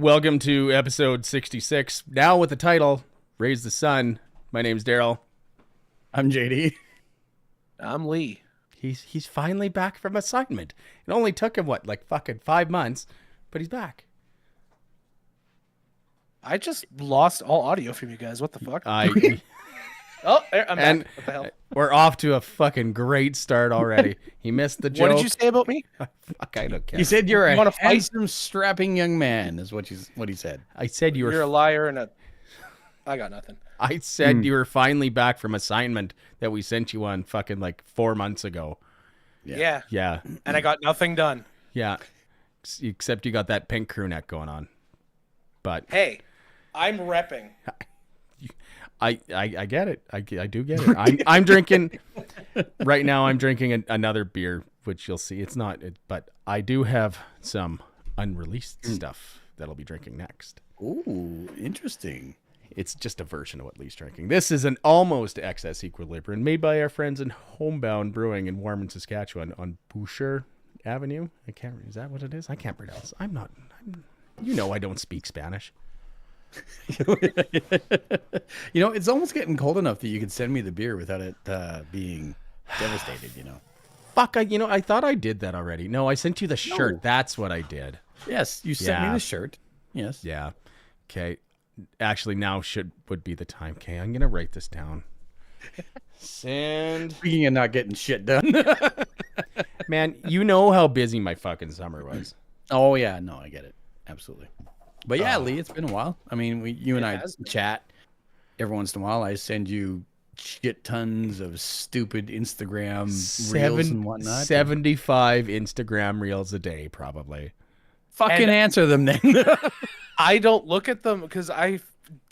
Welcome to episode 66. Now with the title, Raise the Sun. My name's Daryl. I'm JD. I'm Lee. He's finally back from assignment. It only took him, like fucking 5 months, but he's back. I just lost all audio from you guys. What the fuck? Oh, there, I'm and back. What the hell? We're off to a fucking great start already. He missed the joke. What did you say about me? Fuck, I don't care. He said you're You a wanna fight? handsome, strapping young man, is what he said. I said you were. You're a liar and a... I got nothing. I said you were finally back from assignment that we sent you on fucking like 4 months ago. Yeah. Yeah. And I got nothing done. Yeah. Except you got that pink crew neck going on. But Hey, I'm repping. I get it. I do get it. I'm drinking right now. I'm drinking another beer, which you'll see. It's not, but I do have some unreleased stuff that I'll be drinking next. Ooh, interesting. It's just a version of what Lee's drinking. This is an almost excess equilibrium made by our friends in Homebound Brewing in Warman, Saskatchewan on Boucher Avenue. Is that what it is? I can't pronounce. I don't speak Spanish. It's almost getting cold enough that you could send me the beer without it being devastated, Fuck, I thought I did that already. No, I sent you the shirt. No. That's what I did. Yes, you sent me Yeah. the shirt. Yes. Yeah. Okay. Actually, now would be the time. Okay, I'm gonna write this down. Send. Speaking of not getting shit done. Man, you know how busy my fucking summer was. Oh, yeah. No, I get it. Absolutely. But yeah, Lee, it's been a while. I mean, you and I chat every once in a while. I send you shit tons of stupid Instagram reels and whatnot. 75 Instagram reels a day, probably. Fucking answer them then. I don't look at them because I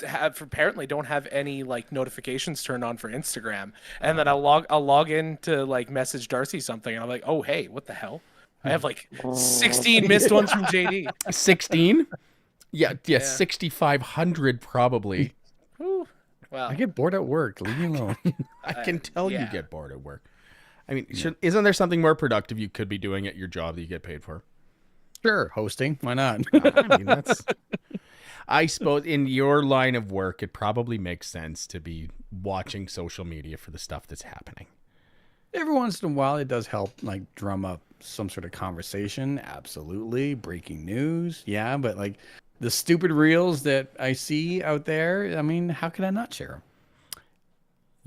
apparently don't have any like notifications turned on for Instagram. And then I'll log in to like message Darcy something and I'm like, oh, hey, what the hell? I have like 16 missed ones from JD. 16? Yeah, 6,500 probably. Ooh, well, I get bored at work. Leave me alone. I can tell you yeah. get bored at work. I mean, isn't there something more productive you could be doing at your job that you get paid for? Sure, hosting. Why not? I mean, I suppose in your line of work, it probably makes sense to be watching social media for the stuff that's happening. Every once in a while, it does help, like, drum up some sort of conversation. Absolutely. Breaking news. Yeah, but, like, the stupid reels that I see out there, I mean, how can I not share them?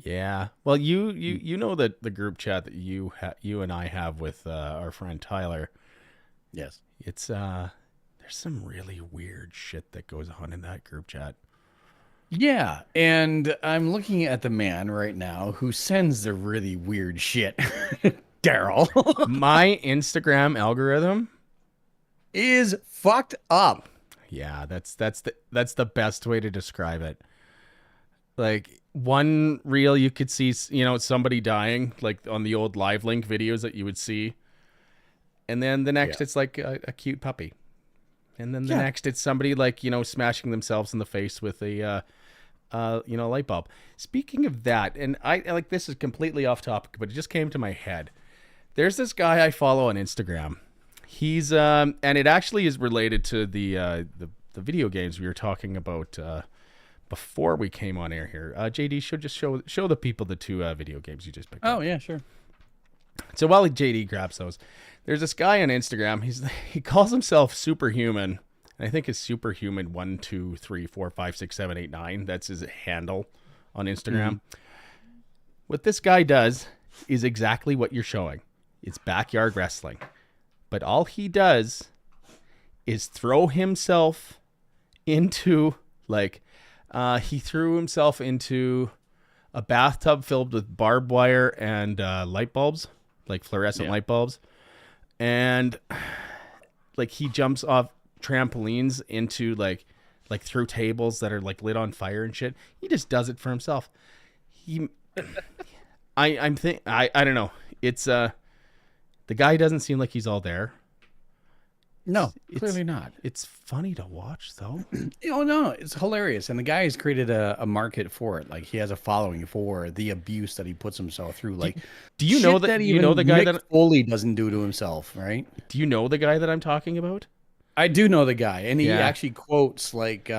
Yeah. Well, you know that the group chat that you and I have with our friend Tyler. Yes. It's there's some really weird shit that goes on in that group chat. Yeah, and I'm looking at the man right now who sends the really weird shit. Daryl. My Instagram algorithm is fucked up. Yeah, that's the best way to describe it. Like one reel you could see, somebody dying, like on the old live link videos that you would see. And then the next it's like a cute puppy. And then the next it's somebody like, smashing themselves in the face with a light bulb. Speaking of that, and I like, this is completely off topic, but it just came to my head. There's this guy I follow on Instagram. He's and it actually is related to the video games we were talking about before we came on air here. JD should just show the people the two video games you just picked up. Oh yeah, sure. So while JD grabs those, there's this guy on Instagram. He calls himself Superhuman. And I think it's Superhuman 1, 2, 3, 4, 5, 6, 7, 8, 9. That's his handle on Instagram. Mm-hmm. What this guy does is exactly what you're showing. It's backyard wrestling. But all he does is throw himself into, he threw himself into a bathtub filled with barbed wire and light bulbs, like fluorescent light bulbs. And, he jumps off trampolines into, like through tables that are, lit on fire and shit. He just does it for himself. I don't know. It's, the guy doesn't seem like he's all there. No, clearly not. It's funny to watch, though. No, it's hilarious. And the guy has created a market for it. Like, he has a following for the abuse that he puts himself through. Like, do you know that even the guy Mick that Foley doesn't do to himself, right? Do you know the guy that I'm talking about? I do know the guy, and he Yeah. actually quotes like The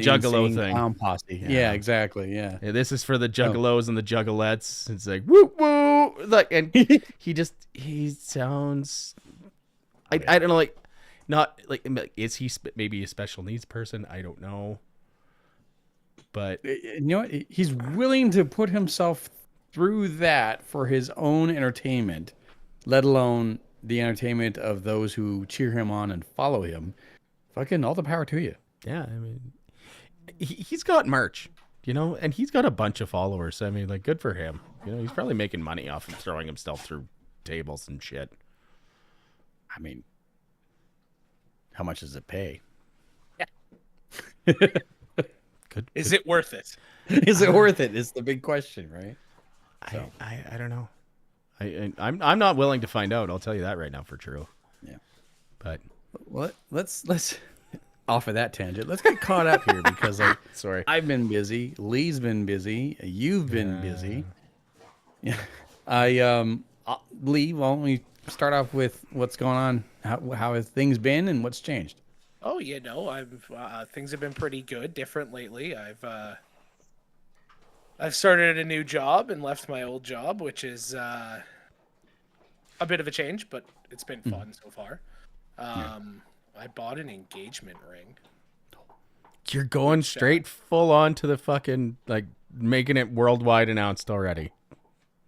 Juggalo Insane thing. Clown Posse. Yeah. Yeah, exactly. Yeah. Yeah, this is for the juggalos and the juggalettes. It's like woo woo, like, and he sounds. I don't know, like, not like, is he maybe a special needs person? I don't know, but You know what? He's willing to put himself through that for his own entertainment, let alone the entertainment of those who cheer him on and follow him. Fucking all the power to you. yeah, I mean, he's got merch, you know, and he's got a bunch of followers. I mean, like, good for him. You know, he's probably making money off of throwing himself through tables and shit. I mean, how much does it pay? Good. Is it worth it? Is it worth it? Is the big question, right? I don't know. I'm not willing to find out. I'll tell you that right now for true. Yeah. But Well, let's off of that tangent. Let's get caught up here because like sorry. I've been busy. Lee's been busy. You've been busy. Yeah. Lee, why don't we start off with what's going on? How have things been and what's changed? Oh, you know, things have been pretty good, different lately. I've started a new job and left my old job, which is a bit of a change, but it's been fun so far. I bought an engagement ring. You're going straight full on to the fucking, like, making it worldwide announced already.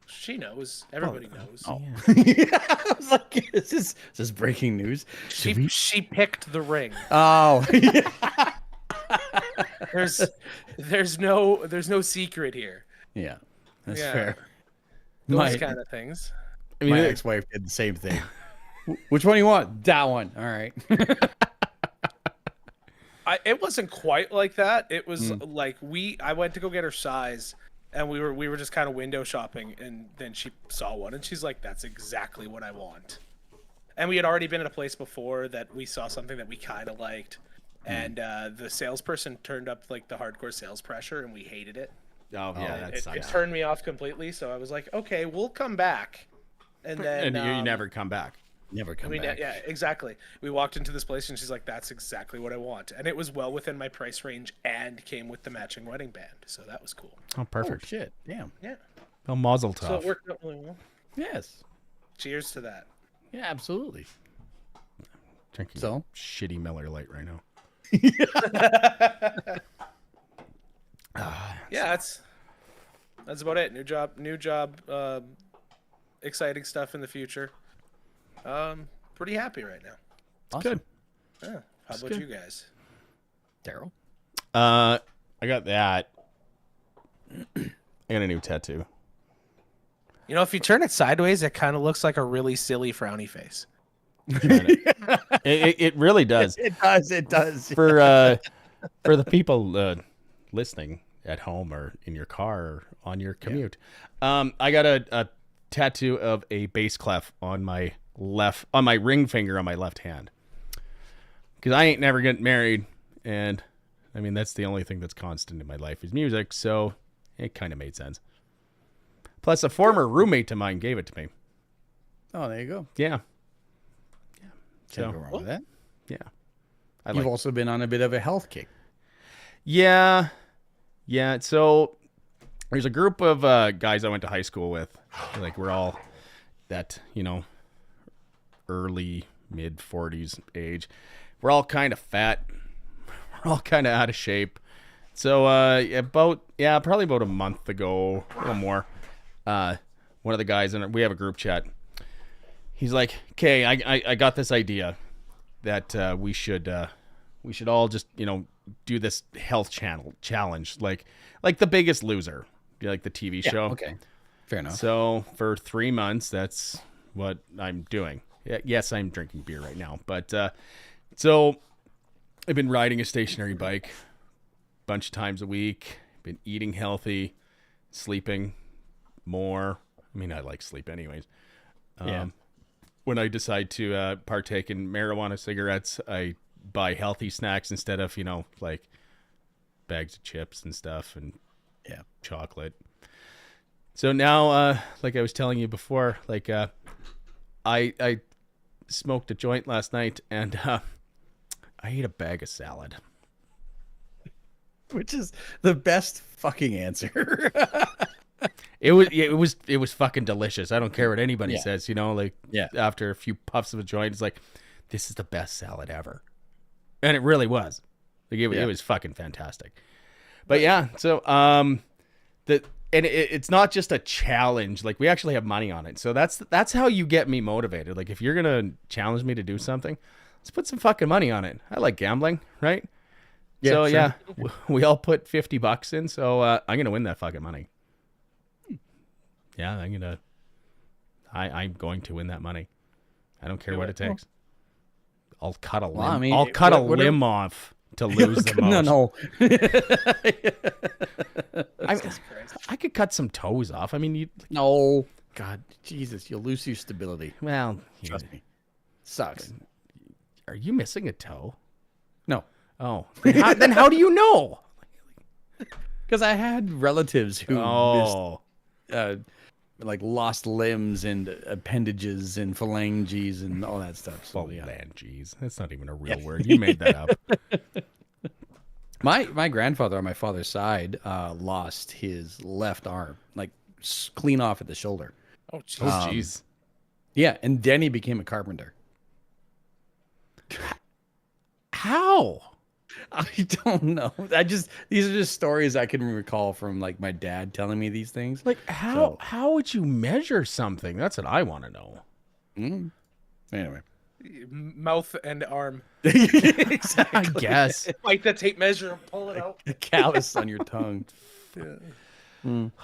She knows. Everybody knows. Oh. Yeah, I was like, is this breaking news? She picked the ring. Oh. There's no secret here. Yeah, that's Yeah. fair. Those kind of things. I mean, My ex-wife did the same thing. Which one do you want? That one. All right. It wasn't quite like that. It was like I went to go get her size, and we were just kind of window shopping, and then she saw one, and she's like, "That's exactly what I want." And we had already been at a place before that we saw something that we kind of liked, and the salesperson turned up like the hardcore sales pressure, and we hated it. oh yeah, that It sucks. turned me off completely. So I was like, "Okay, we'll come back." And then And you never come back. Never come back. yeah, exactly. We walked into this place and she's like, "That's exactly what I want," and it was well within my price range and came with the matching wedding band, so that was cool. Oh, Oh, perfect. shit. Damn. Yeah, Oh, mazel so it tov. worked out really well. Yes. Cheers to that. Yeah, absolutely. Drinking So? shitty Miller Lite right now. Yeah, that's about it. New job. Exciting stuff in the future. Pretty happy right now. Awesome. Good. Yeah. How about good. you guys? Daryl. I got that. I got a new tattoo. You know, if you turn it sideways, it kind of looks like a really silly frowny face. It really does. It does. It does. For the people listening at home or in your car or on your commute, I got a tattoo of a bass clef on my ring finger on my left hand. Because I ain't never getting married, and I mean that's the only thing that's constant in my life is music, so it kind of made sense. Plus, a former roommate of mine gave it to me. Oh, there you go. Yeah, Can't go wrong with that. yeah. You've also been on a bit of a health kick. Yeah. So there's a group of guys I went to high school with. Like, we're all that, early, mid 40s age. We're all kind of fat. We're all kind of out of shape. So probably about a month ago, a little more, one of the guys, and we have a group chat. He's like, "Okay, I got this idea that we should all just do this health challenge, like The Biggest Loser, like the TV show." Okay. Fair enough. So for 3 months, that's what I'm doing. Yes, I'm drinking beer right now, but so I've been riding a stationary bike a bunch of times a week. Been eating healthy, sleeping more. I mean, I like sleep anyways. Yeah. When I decide to partake in marijuana cigarettes, I buy healthy snacks instead of, like bags of chips and stuff and chocolate. So now, like I was telling you before, like I smoked a joint last night, and I ate a bag of salad. Which is the best fucking answer. It was fucking delicious. I don't care what anybody says, you know, like after a few puffs of a joint, it's like, this is the best salad ever. And it really was. Like it was fucking fantastic. But yeah, so it's not just a challenge. Like we actually have money on it. So that's how you get me motivated. Like if you're gonna challenge me to do something, let's put some fucking money on it. I like gambling, right? Yeah, so sure. We all put $50 in. So I'm gonna win that fucking money. Yeah, I'm going to win that money. I don't care what it takes. I'll cut a limb. Well, I mean, I'll cut a limb off to lose the most. No. I could cut some toes off. I mean, no. God, Jesus, you'll lose your stability. Well, trust me. Sucks. Are you missing a toe? No. Oh, then how do you know? Because I had relatives who missed, like lost limbs and appendages and phalanges and all that stuff. So, phalanges. That's not even a real word. You made that up. My grandfather on my father's side lost his left arm, like clean off at the shoulder. Oh, jeez. Yeah, and then he became a carpenter. How? I don't know. These are just stories I can recall from like my dad telling me these things. Like how would you measure something? That's what I want to know. Anyway, mouth and arm. Exactly. I guess. Like the tape measure and pull it out. A callus on your tongue.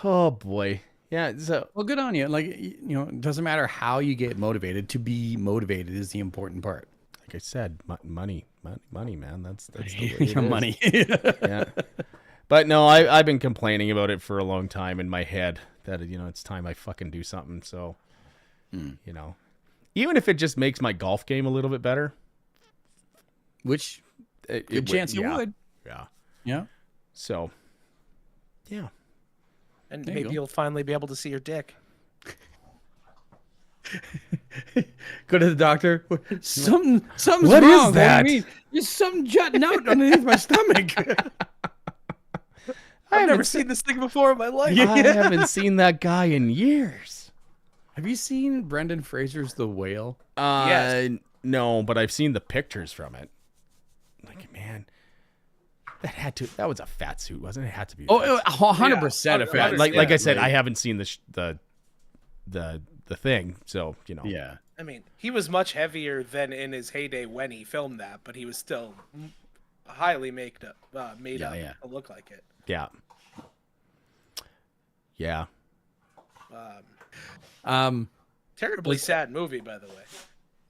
Oh boy. Yeah. So well, good on you. Like it doesn't matter how you get motivated. To be motivated is the important part. Like I said, money, man. That's the way your money. Yeah. But no, I've been complaining about it for a long time in my head that it's time I fucking do something. So, even if it just makes my golf game a little bit better, which good chance you would. Yeah. Yeah. So, yeah. And maybe you'll finally be able to see your dick. Go to the doctor. Something's what wrong. Is that? What do you mean? There's something jutting out underneath my stomach. I've never seen this thing before in my life. I haven't seen that guy in years. Have you seen Brendan Fraser's The Whale? Yes. No, but I've seen the pictures from it. Like, man, that was a fat suit, wasn't it? It had to be. 100% a fat. Like I said, I haven't seen the thing, so Yeah. I mean, he was much heavier than in his heyday when he filmed that, but he was still highly made up to look like it. Yeah. Yeah. Terribly sad movie, by the way.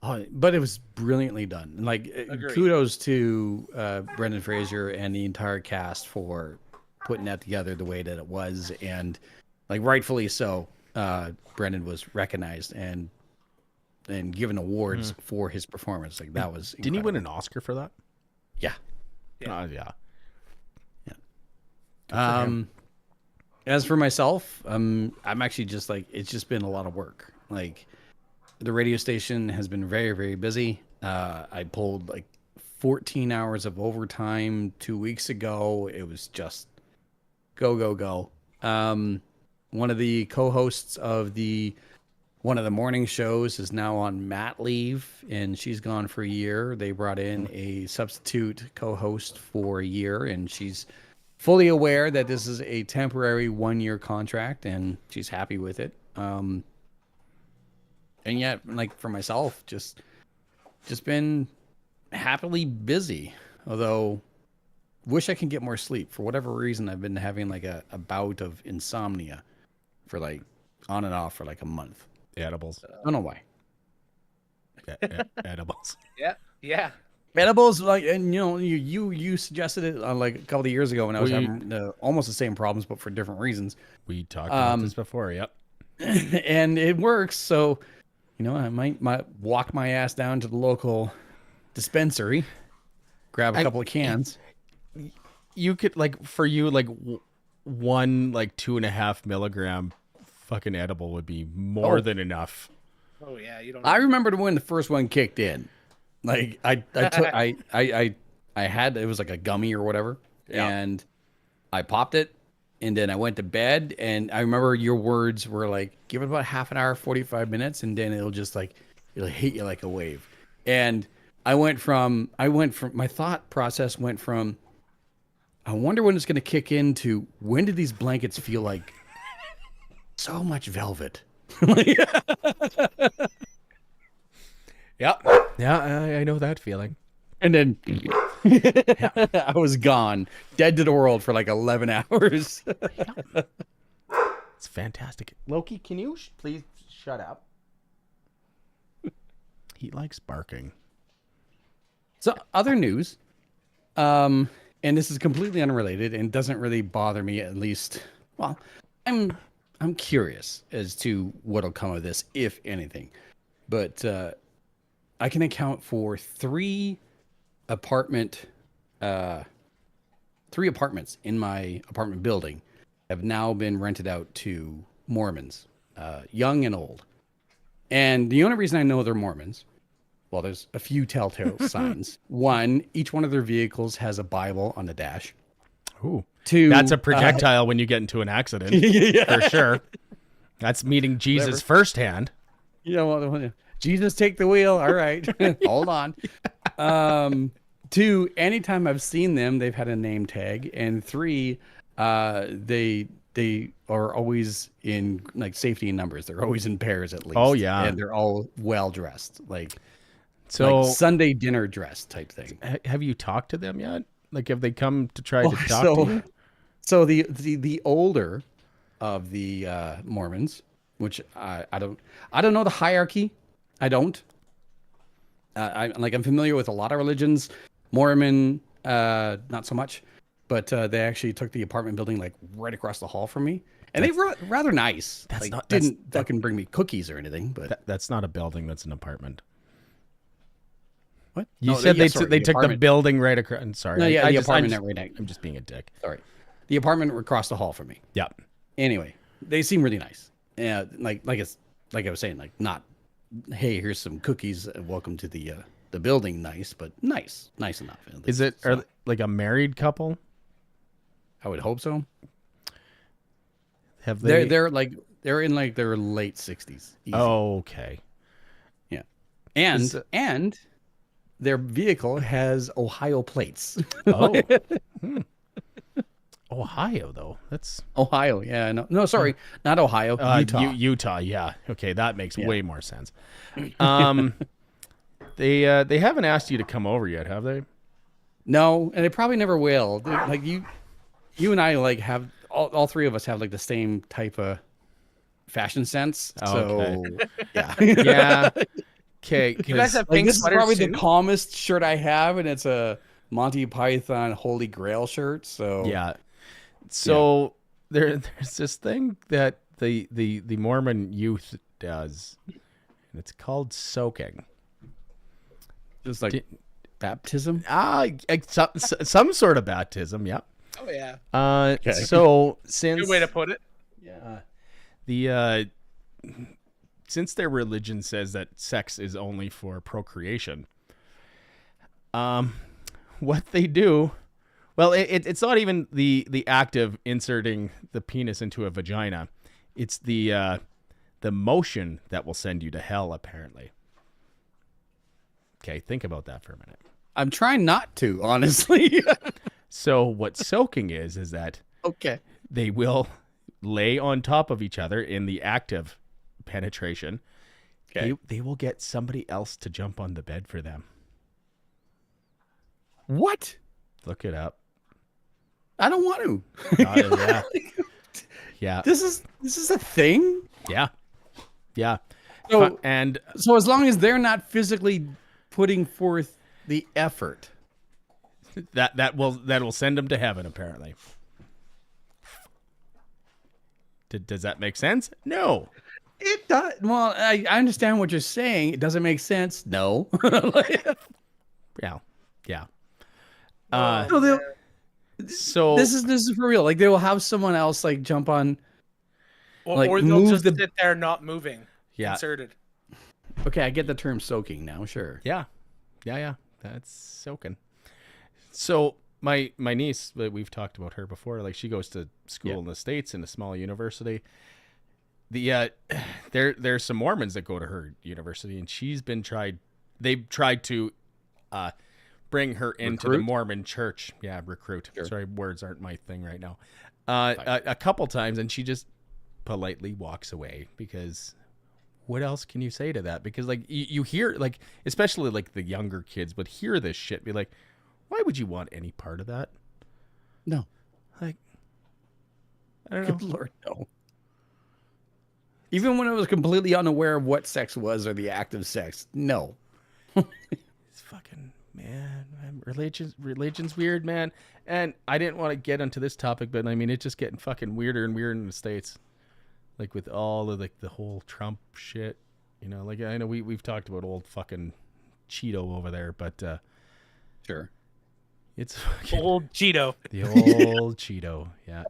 Oh, but it was brilliantly done. Like, kudos to Brendan Fraser and the entire cast for putting that together the way that it was, and like rightfully so. Brendan was recognized and given awards for his performance. Like that was incredible. Didn't he win an Oscar for that? Yeah. Yeah. As for myself, I'm actually just like, it's just been a lot of work. Like the radio station has been very, very busy. I pulled like 14 hours of overtime 2 weeks ago. It was just go. One of the co-hosts of one of the morning shows is now on mat leave, and she's gone for a year. They brought in a substitute co-host for a year, and she's fully aware that this is a temporary 1-year contract, and she's happy with it. And yet, like for myself, just been happily busy. Although, wish I can get more sleep. For whatever reason, I've been having like a bout of insomnia for like on and off for like a month. Edibles. I don't know why. Edibles. Yeah. Edibles, like, and you suggested it like a couple of years ago when I was having almost the same problems, but for different reasons. We talked about this before. Yep. And it works. So, I might walk my ass down to the local dispensary, grab a couple of cans. You could for you one 2.5 milligram fucking edible would be more than enough. Oh yeah, you don't. I remember when the first one kicked in. Like I took I had, it was like a gummy or whatever, Yeah. and I popped it, and then I went to bed. And I remember your words were like, give it about half an hour, 45 minutes, and then it'll hit you like a wave. And I went from my thought process went from, I wonder when it's going to kick in, to when did these blankets feel like so much velvet? Yeah. Yeah, I know that feeling. And then I was gone, dead to the world for like 11 hours. It's fantastic. Loki, can you please shut up? He likes barking. So, other news, and this is completely unrelated and doesn't really bother me, at least. Well, I'm curious as to what'll come of this, if anything. But I can account for three apartments in my apartment building have now been rented out to Mormons, young and old. And the only reason I know they're Mormons, well, there's a few telltale signs. One, each one of their vehicles has a Bible on the dash. Ooh. Two, That's a projectile when you get into an accident. For sure. That's meeting Jesus firsthand. You know, well, Jesus, take the wheel. All right. Hold on. Two, anytime I've seen them, they've had a name tag. And three, they are always in like safety in numbers. They're always in pairs at least. Oh, yeah. And they're all well dressed, like Sunday dinner dress type thing. Have you talked to them yet? Like, have they come to try to talk to you? So the older of the Mormons, which I don't know the hierarchy. I don't. I'm familiar with a lot of religions. Mormon, not so much, but they actually took the apartment building like right across the hall from me, and they were rather nice. Didn't fucking bring me cookies or anything, but that's not a building. That's an apartment. What? You said they took the building right across. I'm sorry. No, yeah, the apartment right next. I'm just being a dick. Sorry, the apartment across the hall from me. Yeah. Anyway, they seem really nice. Yeah, like I was saying, like not, hey, here's some cookies. Welcome to the building. Nice, but nice enough. Is it like a married couple? I would hope so. Have they? They're in like their late 60s. Easy. Oh, okay. Yeah, and their vehicle has Ohio plates. Oh. Ohio, though. That's Ohio. Yeah, no, sorry, not Ohio. Utah. Utah. Yeah. Okay, that makes way more sense. They haven't asked you to come over yet, have they? No, and they probably never will. Like you and I like have all three of us have like the same type of fashion sense. So yeah, yeah. Okay, you guys have pink this is probably too? the calmest shirt I have, and it's a Monty Python Holy Grail shirt. So yeah. So there's this thing that the Mormon youth does, and it's called soaking. Just like baptism? Some sort of baptism, yeah. Oh yeah. Okay. So since Good way to put it. Yeah. Since their religion says that sex is only for procreation, what they do, well, it's not even the act of inserting the penis into a vagina. It's the motion that will send you to hell, apparently. Okay, think about that for a minute. I'm trying not to, honestly. So what soaking is that okay, they will lay on top of each other in the act of penetration. Okay. They will get somebody else to jump on the bed for them. What? Look it up. I don't want to. Yeah. Yeah. This is a thing? Yeah. Yeah. So as long as they're not physically putting forth the effort, that will send them to heaven, apparently. Does that make sense? No. it does. Well, I understand what you're saying. It doesn't make sense. No. Yeah. Yeah. So this is for real. Like they will have someone else like jump on, or they'll just sit there not moving. Yeah. Inserted. Okay, I get the term soaking now. Sure. Yeah. Yeah, that's soaking. So my niece, we've talked about her before. Like, she goes to school in the States in a small university. There's some Mormons that go to her university, and they've tried to bring her into the Mormon church. Yeah, recruit. Sure. Sorry, words aren't my thing right now. A couple times, and she just politely walks away, because what else can you say to that? Because like you hear, like, especially like the younger kids would hear this shit, be like, why would you want any part of that? No. Like, I don't know. Good Lord, no. Even when I was completely unaware of what sex was or the act of sex, no. It's fucking, man, religion's weird, man. And I didn't want to get into this topic, but I mean, it's just getting fucking weirder and weirder in the States. Like, with all of the whole Trump shit, you know, like, I know we've talked about old fucking Cheeto over there, but sure. It's fucking old Cheeto. The old Cheeto, yeah.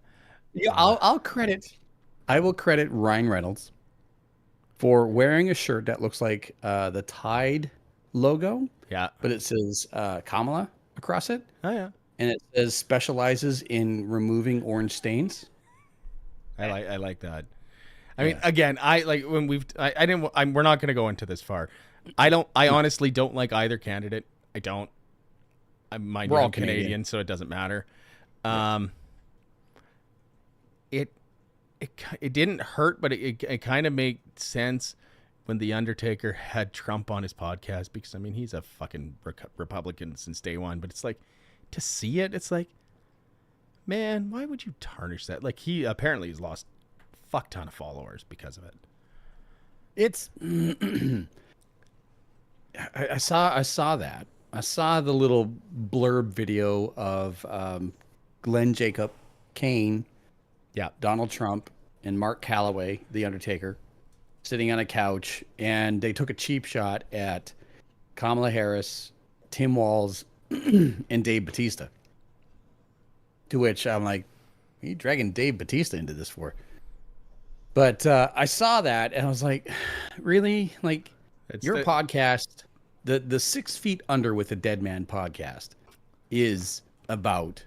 Yeah, I will credit Ryan Reynolds for wearing a shirt that looks like the Tide logo. Yeah. But it says Kamala across it. Oh, yeah. And it says specializes in removing orange stains. I like that. I mean, again, we're not going to go into this far. I honestly don't like either candidate. I don't. I'm Canadian, so it doesn't matter. It didn't hurt, but it kind of made sense when The Undertaker had Trump on his podcast, because I mean, he's a fucking Republican since day one, but it's like, to see it, it's like, man, why would you tarnish that? Like, he apparently has lost a fuck ton of followers because of it. It's I saw that. I saw the little blurb video of Glenn Jacob, Kane, Donald Trump, and Mark Calloway, The Undertaker, sitting on a couch, and they took a cheap shot at Kamala Harris, Tim Walz, and Dave Bautista. To which I'm like, what are you dragging Dave Bautista into this for? But I saw that, and I was like, really? Like, your podcast, the 6 Feet Under with a Dead Man podcast, is about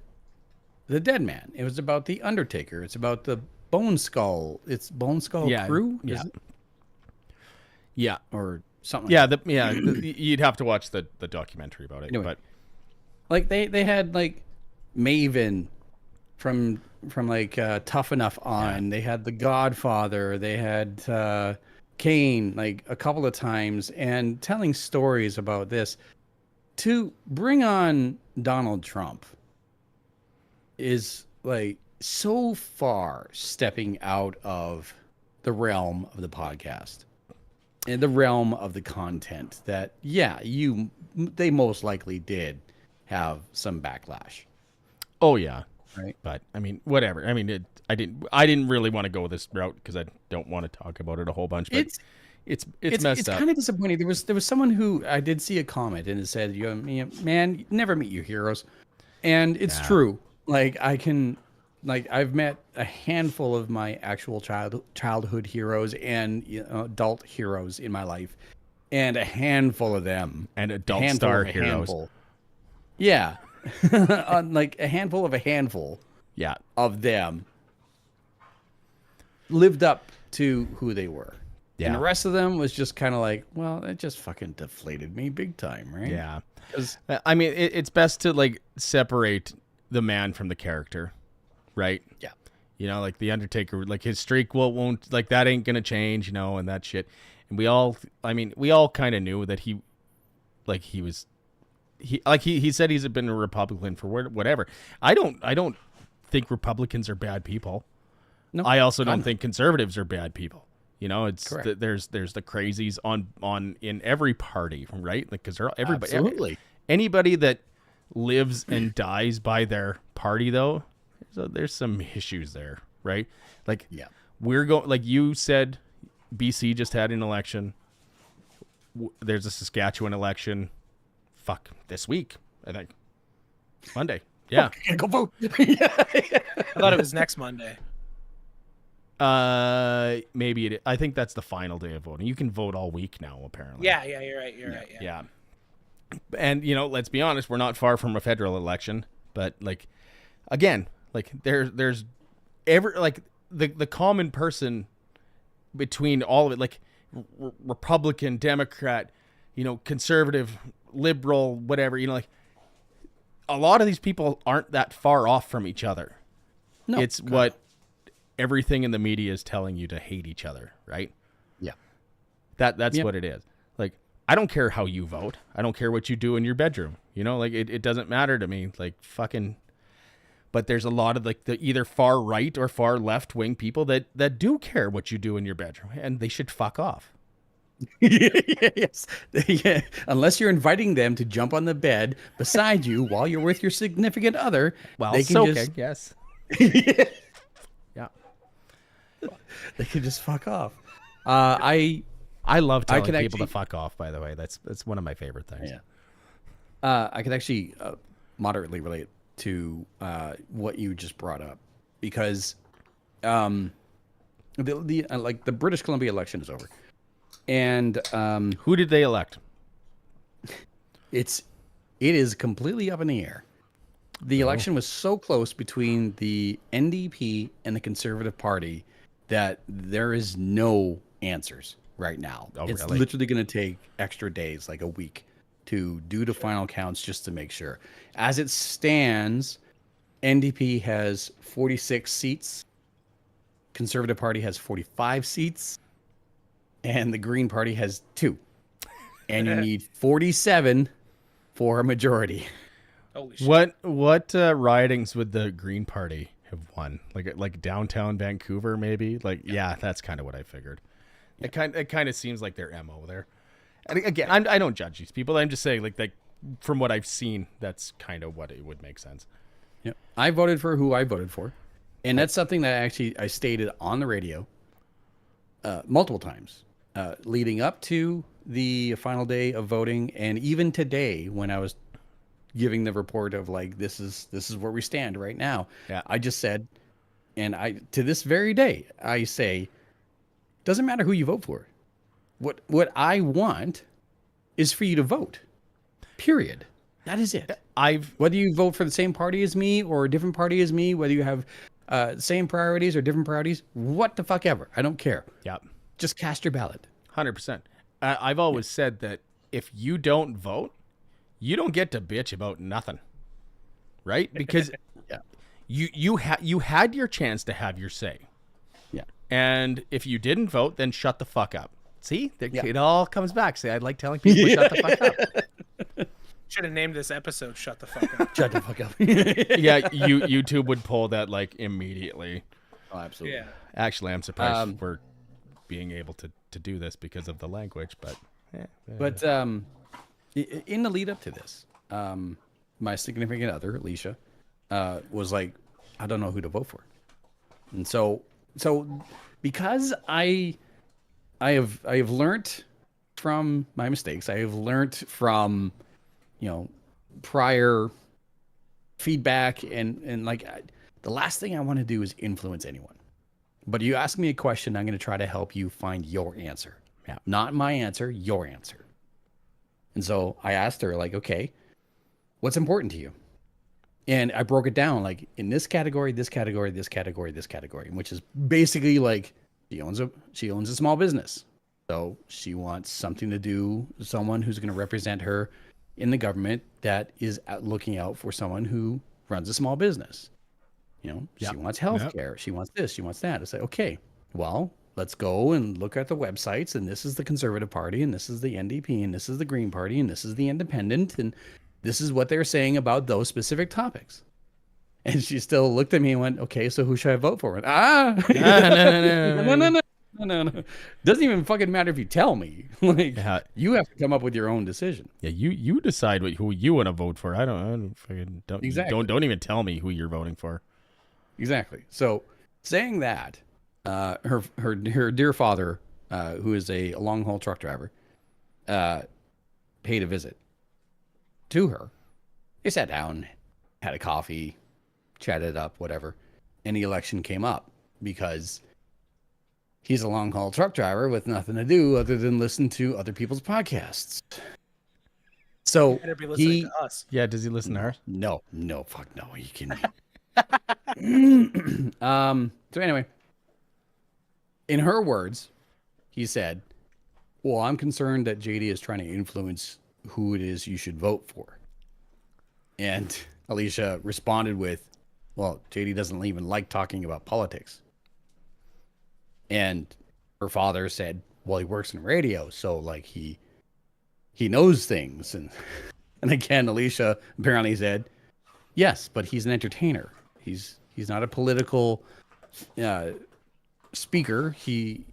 the dead man. It was about the Undertaker. It's about the Bone Skull. It's Bone Skull Crew. Yeah. Yeah. Or something. Yeah. You'd have to watch the documentary about it. Anyway, but like they had like Maven from like Tough Enough on. They had the Godfather. They had Kane like a couple of times, and telling stories about this. To bring on Donald Trump is like so far stepping out of the realm of the podcast and the realm of the content that, they most likely did have some backlash. Oh yeah. Right. But I mean, whatever. I mean, I didn't really want to go this route because I don't want to talk about it a whole bunch, but it's messed up. It's kind of disappointing. There was someone who, I did see a comment, and it said, man, you never meet your heroes. And it's true. Like, I've met a handful of my actual childhood heroes and adult heroes in my life, and a handful of them. And adult star heroes. Handful. Yeah. Like a handful of them lived up to who they were. Yeah. And the rest of them was just kind of like, well, it just fucking deflated me big time, right? Yeah. I mean, it's best to like separate the man from the character, right? Yeah. You know, like the Undertaker, like his streak won't like that ain't gonna change, you know, and that shit. And we all kind of knew that he said he's been a Republican for whatever. I don't think Republicans are bad people. No, I also don't think conservatives are bad people. You know, it's there's the crazies on in every party, right? Like, because everybody, absolutely, anybody that lives and dies by their party, though, there's some issues there, right? Like, we're going, like you said, BC just had an election. There's a Saskatchewan election. Fuck, this week, I think. Monday. Yeah. Go vote. I thought it was next Monday. Maybe I think that's the final day of voting. You can vote all week now, apparently. Yeah, you're right. Yeah. And let's be honest, we're not far from a federal election, but like, again, like there's the common person between all of it, like Republican, Democrat, conservative, liberal, whatever, like a lot of these people aren't that far off from each other. No, it's what everything in the media is telling you to hate each other, right? Yeah. That's what it is. Like, I don't care how you vote. I don't care what you do in your bedroom. Like it doesn't matter to me. Like fucking. But there's a lot of like the either far right or far left wing people that do care what you do in your bedroom, and they should fuck off. Yes. Yeah. Unless you're inviting them to jump on the bed beside you while you're with your significant other, Well, they can okay, just yes. Yeah. They can just fuck off. I love telling people actually, to fuck off, by the way. That's one of my favorite things. Yeah. I could actually moderately relate to what you just brought up, because the British Columbia election is over, and Who did they elect? it is completely up in the air. The election was so close between the NDP and the Conservative Party that there is no answers right now. It's really? literally going to take extra days, like a week, to do the final counts just to make sure. As it stands, NDP has 46 seats, Conservative Party has 45 seats, and the Green Party has 2. And you need 47 for a majority. Holy shit. What ridings would the Green Party have won? Like downtown Vancouver, maybe? Yeah, that's kind of what I figured. Yeah. It kind of seems like their MO there. And again, I don't judge these people. I'm just saying, like from what I've seen, that's kind of what it would make sense. Yep. I voted for who I voted for. And that's something that I stated on the radio multiple times leading up to the final day of voting. And even today, when I was giving the report of like, this is where we stand right now. Yeah. I just said, and to this very day, I say, doesn't matter who you vote for. What I want is for you to vote. Period. That is it. Whether you vote for the same party as me or a different party as me, whether you have same priorities or different priorities, what the fuck ever. I don't care. Yeah. Just cast your ballot. 100%. I've always said that if you don't vote, you don't get to bitch about nothing. Right? Because Yeah. you had your chance to have your say. Yeah. And if you didn't vote, then shut the fuck up. See? Yeah. It all comes back. See, I like telling people shut the fuck up. Should have named this episode "Shut the Fuck Up." Shut the fuck up. Yeah, YouTube would pull that like immediately. Oh, absolutely. Yeah. Actually, I'm surprised we're being able to do this because of the language, but yeah. But in the lead up to this, my significant other, Alicia, was like, I don't know who to vote for. And so because I have learned from my mistakes. I have learned from, prior feedback and like the last thing I want to do is influence anyone. But you ask me a question, I'm going to try to help you find your answer. Yeah. Not my answer, your answer. And so I asked her, like, okay, what's important to you? And I broke it down, like, in this category, this category, this category, this category, which is basically like she owns a small business. So she wants something to do, someone who's going to represent her in the government that is looking out for someone who runs a small business. She wants healthcare. Yep. She wants this. She wants that. I say, okay, well, let's go and look at the websites. And this is the Conservative Party, and this is the NDP, and this is the Green Party, and this is the Independent, and this is what they're saying about those specific topics. And she still looked at me and went, okay, so who should I vote for? No. Doesn't even fucking matter if you tell me. Like, you have to come up with your own decision. Yeah, you decide who you want to vote for. I don't fucking don't. Exactly. Don't even tell me who you're voting for. Exactly. So, saying that, her dear father, who is a long haul truck driver, paid a visit to her. They sat down, had a coffee, chatted up, whatever, and the election came up because he's a long haul truck driver with nothing to do other than listen to other people's podcasts. So Better be listening he to us. Yeah, does he listen to ours? no, fuck no, you can. So anyway, in her words, he said, "Well, I'm concerned that JD is trying to influence who it is you should vote for." And Alicia responded with, "Well, JD doesn't even like talking about politics." And her father said, "Well, he works in radio, so like he knows things." And again, Alicia apparently said, "Yes, but he's an entertainer. He's not a political speaker. He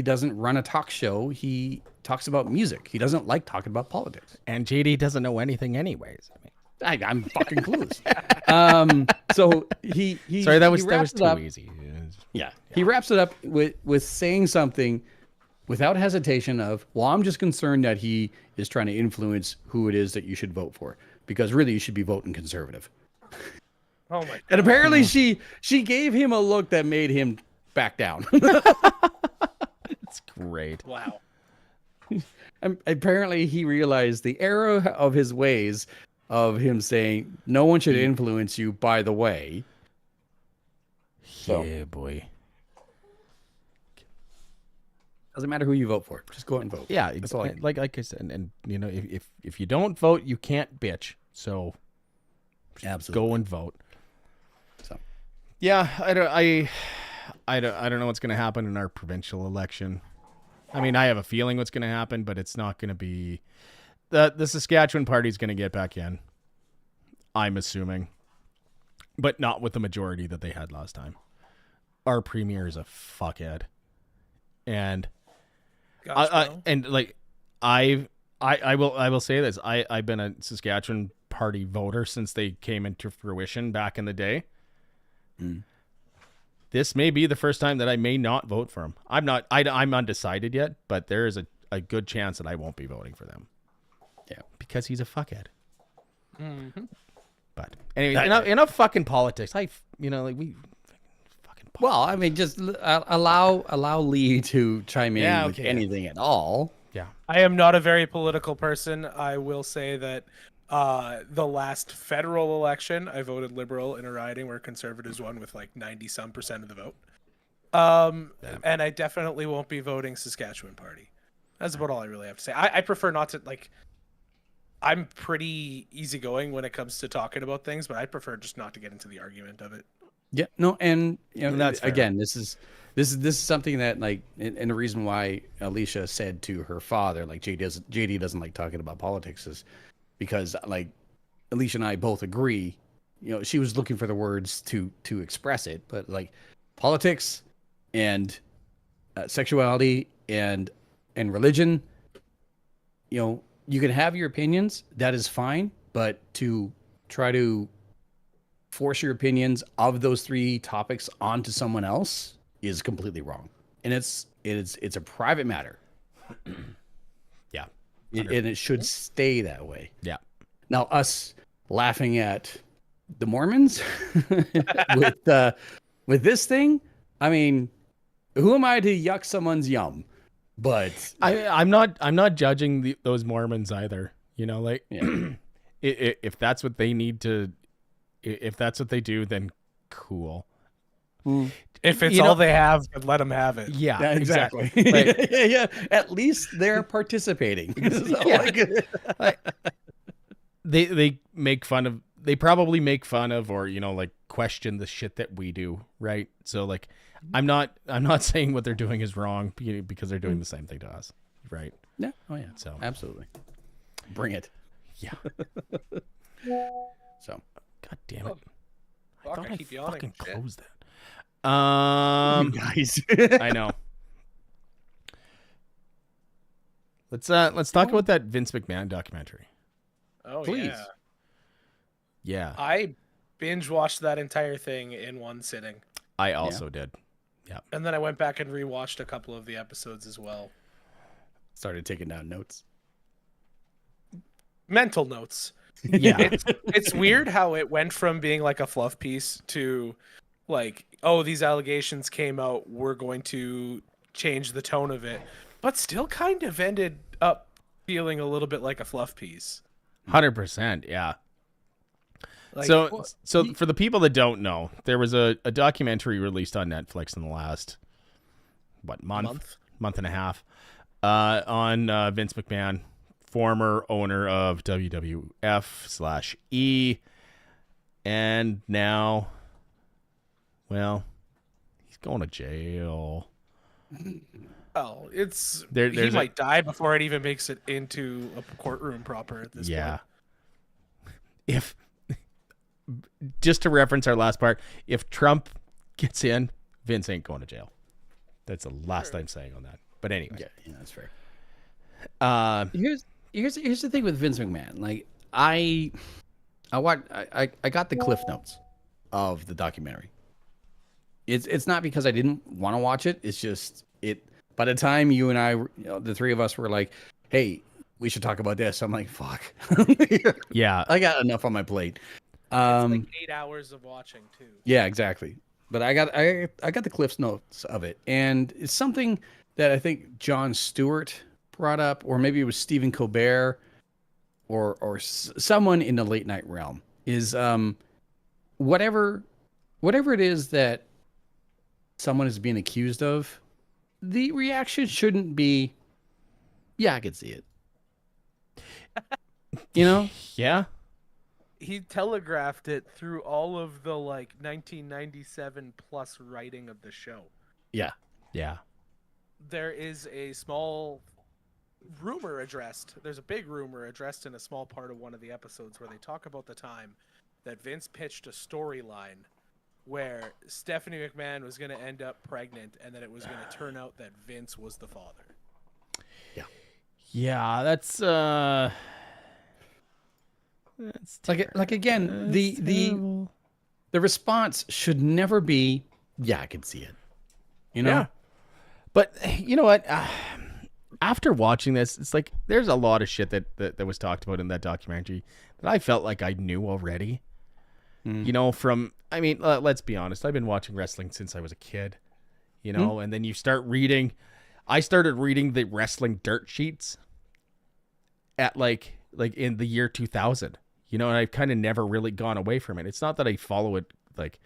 doesn't run a talk show. He talks about music. He doesn't like talking about politics." And JD doesn't know anything anyways. I mean, I'm fucking clueless. So he sorry, that was he wraps it too up. easy. Yeah. He wraps it up with saying something without hesitation of, "Well, I'm just concerned that he is trying to influence who it is that you should vote for, because really you should be voting conservative." Oh my god. And apparently she gave him a look that made him back down. It's great. Wow. And apparently he realized the error of his ways of him saying, "No one should influence you, by the way." So- Yeah, boy. Doesn't matter who you vote for. Just go out and vote. Yeah, That's all I can. like I said, and you know, if you don't vote, you can't bitch. So Absolutely. go and vote. So Yeah, I don't know what's going to happen in our provincial election. I mean, I have a feeling what's going to happen, but it's not going to be the Saskatchewan party's going to get back in. I'm assuming, but not with the majority that they had last time. Our premier is a fuckhead, and Gosh, no. I will say this. I've been a Saskatchewan party voter since they came into fruition back in the day. This may be the first time that I may not vote for him. I'm undecided yet, but there is a good chance that I won't be voting for them. Yeah. Because he's a fuckhead. Mhm. But anyway, enough fucking politics. Well, I mean, just allow Lee to chime in Yeah, with okay. anything at all. Yeah. I am not a very political person. I will say that the last federal election, I voted Liberal in a riding where Conservatives won with like 90% of the vote. And I definitely won't be voting Saskatchewan Party. That's about all I really have to say. I prefer not to, like, I'm pretty easygoing when it comes to talking about things, but I prefer just not to get into the argument of it. Yeah, no, and you know, That's fair. again, this is something that, like, and the reason why Alicia said to her father, like, JD doesn't like talking about politics, is because, like, Alicia and I both agree. You know, she was looking for the words to express it, but like politics and sexuality and religion, you know, you can have your opinions, that is fine, but to try to force your opinions of those three topics onto someone else is completely wrong. And it's a private matter. Yeah. And it should stay that way. Yeah. Now, us laughing at the Mormons with this thing, I mean, who am I to yuck someone's yum? But I'm not judging those Mormons either. You know, like yeah. if that's what they need to, if that's what they do, then cool. If it's You know- all they have, then let them have it. Yeah, Yeah, exactly. Like- yeah. At least they're participating. So, Like, they make fun of, they probably make fun of, or, you know, like, question the shit that we do, right? So, like, I'm not saying what they're doing is wrong because they're doing the same thing to us, right? yeah. Oh yeah. So Absolutely. Bring it. yeah. So God damn it! Fuck, thought I keep yawning. fucking Shit. closed that. guys. I know. Let's talk about that Vince McMahon documentary. Oh, Please. yeah. Yeah, I binge watched that entire thing in one sitting. I also did. And then I went back and rewatched a couple of the episodes as well. Started taking down notes. Mental notes. Yeah, It's weird how it went from being like a fluff piece to like, oh, these allegations came out, we're going to change the tone of it, but still kind of ended up feeling a little bit like a fluff piece. 100%. Yeah. Like, So for the people that don't know, there was a documentary released on Netflix in the last month and a half on Vince McMahon, former owner of WWF/E, and now, well, he's going to jail. oh, it's There's he might die before it even makes it into a courtroom proper at this yeah. point. If just to reference our last part, if Trump gets in, Vince ain't going to jail. That's the last I'm saying on that. But anyway, Yeah, that's fair. Here's the thing with Vince McMahon. Like I got the cliff notes of the documentary. It's not because I didn't want to watch it. It's just by the time you and I, the three of us were like, hey, we should talk about this. I'm like, fuck. yeah, I got enough on my plate. It's like 8 hours of watching too. Yeah, exactly. But I got the Cliff's notes of it, and it's something that I think Jon Stewart brought up, or maybe it was Stephen Colbert, or someone in the late night realm. Is whatever it is that someone is being accused of, the reaction shouldn't be, yeah, I could see it. yeah. He telegraphed it through all of the 1997 plus writing of the show. Yeah. There is a small rumor addressed. There's a big rumor addressed in a small part of one of the episodes where they talk about the time that Vince pitched a storyline where Stephanie McMahon was going to end up pregnant, and that it was going to turn out that Vince was the father. Yeah, that's like again, the terrible. the response should never be, yeah, I can see it. Yeah. But you know what? After watching this, it's like there's a lot of shit that was talked about in that documentary that I felt like I knew already. You know, let's be honest, I've been watching wrestling since I was a kid, and then you start reading. I started reading the wrestling dirt sheets at like in the year 2000, and I've kind of never really gone away from it. It's not that I follow it like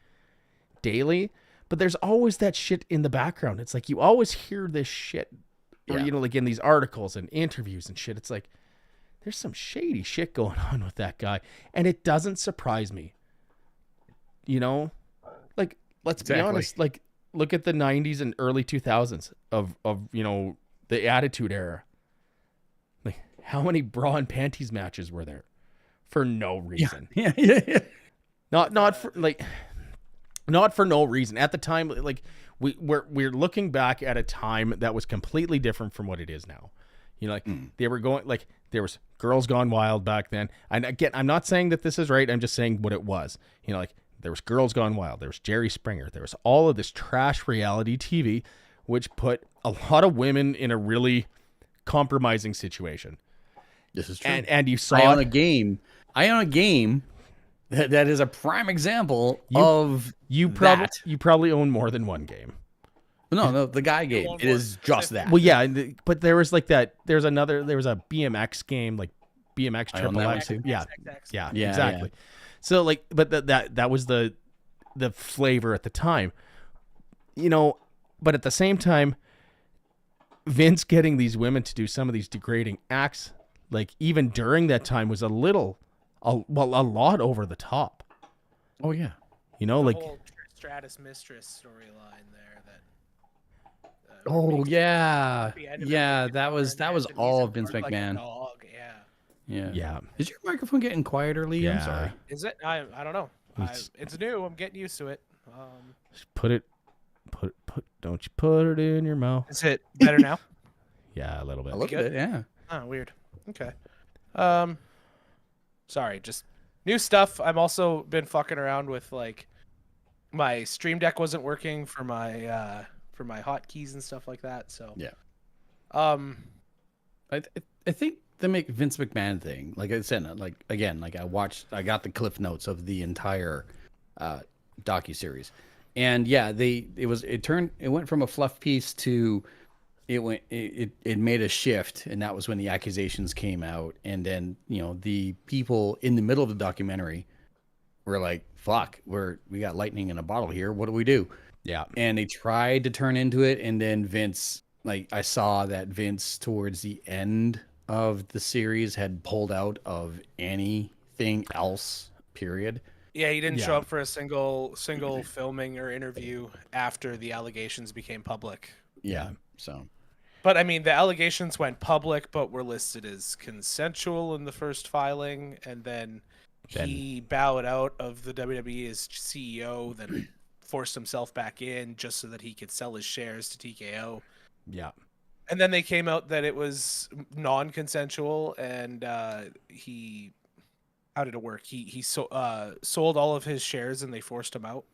daily, but there's always that shit in the background. It's like you always hear this shit, or, like in these articles and interviews and shit. It's like there's some shady shit going on with that guy, and it doesn't surprise me. Like, let's be honest, like look at the 90s and early 2000s of the Attitude Era. Like, how many bra and panties matches were there for no reason? Yeah. Not for no reason. At the time, like we're looking back at a time that was completely different from what it is now. They were going, like, there was Girls Gone Wild back then. And again, I'm not saying that this is right. I'm just saying what it was. Like there was Girls Gone Wild. There was Jerry Springer. There was all of this trash reality TV, which put a lot of women in a really compromising situation. This is true. And you saw I own a game that is a prime example of you probably own more than one game. No, the guy game. It is just that. Well, yeah, but there was like that. There was a BMX game, like BMX Triple X. Yeah, exactly. Yeah. So like, but that was the flavor at the time, But at the same time, Vince getting these women to do some of these degrading acts, like even during that time, was a lot over the top. Oh yeah. The whole Stratus Mistress storyline there. Oh yeah, that was all Vince McMahon. Dog. Yeah. Is your microphone getting quieter, Lee? Yeah. I'm sorry. Is it? I don't know. It's new. I'm getting used to it. Just don't you put it in your mouth. Is it better now? Yeah, a little bit. A little bit, yeah. Oh, weird. Okay. Sorry, just new stuff. I've also been fucking around with like my Stream Deck wasn't working for my hotkeys and stuff like that. So yeah. I think the Vince McMahon thing, like I said, like again, like I got the cliff notes of the entire docuseries, and yeah, it went from a fluff piece to it made a shift, and that was when the accusations came out, and then the people in the middle of the documentary were like, "Fuck, we got lightning in a bottle here. What do we do?" Yeah. And they tried to turn into it, and then Vince, like I saw that Vince towards the end of the series had pulled out of anything else. Period. Yeah, he didn't Yeah. show up for a single filming or interview after the allegations became public. Yeah. So. But I mean, the allegations went public, but were listed as consensual in the first filing, and then he bowed out of the WWE as CEO, then forced himself back in just so that he could sell his shares to TKO. Yeah. And then they came out that it was non-consensual, and he, how did it work? He sold all of his shares, and they forced him out.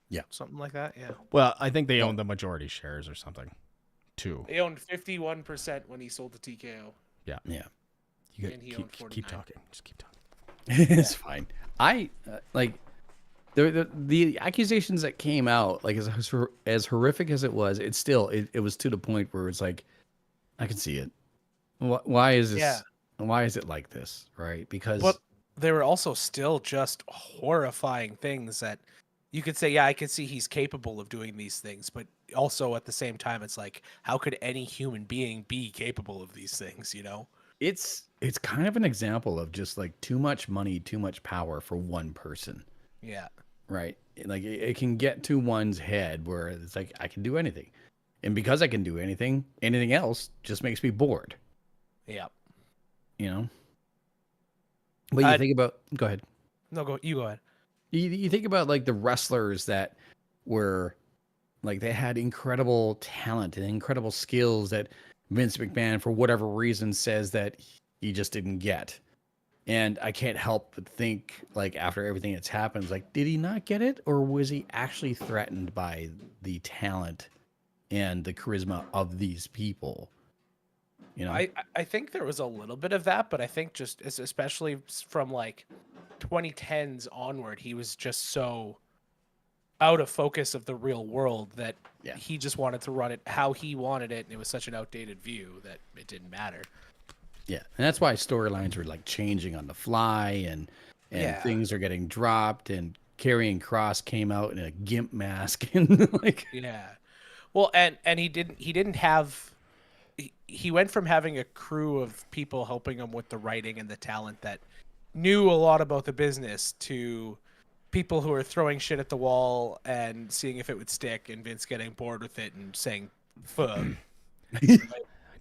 Yeah, something like that. Yeah. Well, I think they owned the majority shares or something, too. They owned 51% when he sold to TKO. Yeah. Yeah. And he owned 49%. Keep talking. Just keep talking. It's fine. I like the accusations that came out, like as horrific as it was, it was to the point where it's like, I can see it. Why is this? Yeah. Why is it like this? Right? Because But they were also still just horrifying things that you could say, yeah, I could see he's capable of doing these things, but also at the same time, it's like, how could any human being be capable of these things? it's kind of an example of just like too much money, too much power for one person. Yeah. Right. Like it can get to one's head where it's like, I can do anything. And because I can do anything else just makes me bored. Yeah. But you think about, go ahead. No, you go ahead. You think about like the wrestlers that were like, they had incredible talent and incredible skills that Vince McMahon, for whatever reason, says that he just didn't get. And I can't help but think, like, after everything that's happened, like, did he not get it? Or was he actually threatened by the talent and the charisma of these people? I think there was a little bit of that, but I think just especially from like 2010s onward, he was just so out of focus of the real world that he just wanted to run it how he wanted it, and it was such an outdated view that it didn't matter. Yeah, and that's why storylines were like changing on the fly, and things are getting dropped, and Karrion Kross came out in a gimp mask, and like well, and he didn't have. He went from having a crew of people helping him with the writing and the talent that knew a lot about the business to people who are throwing shit at the wall and seeing if it would stick, and Vince getting bored with it and saying, "Fuck."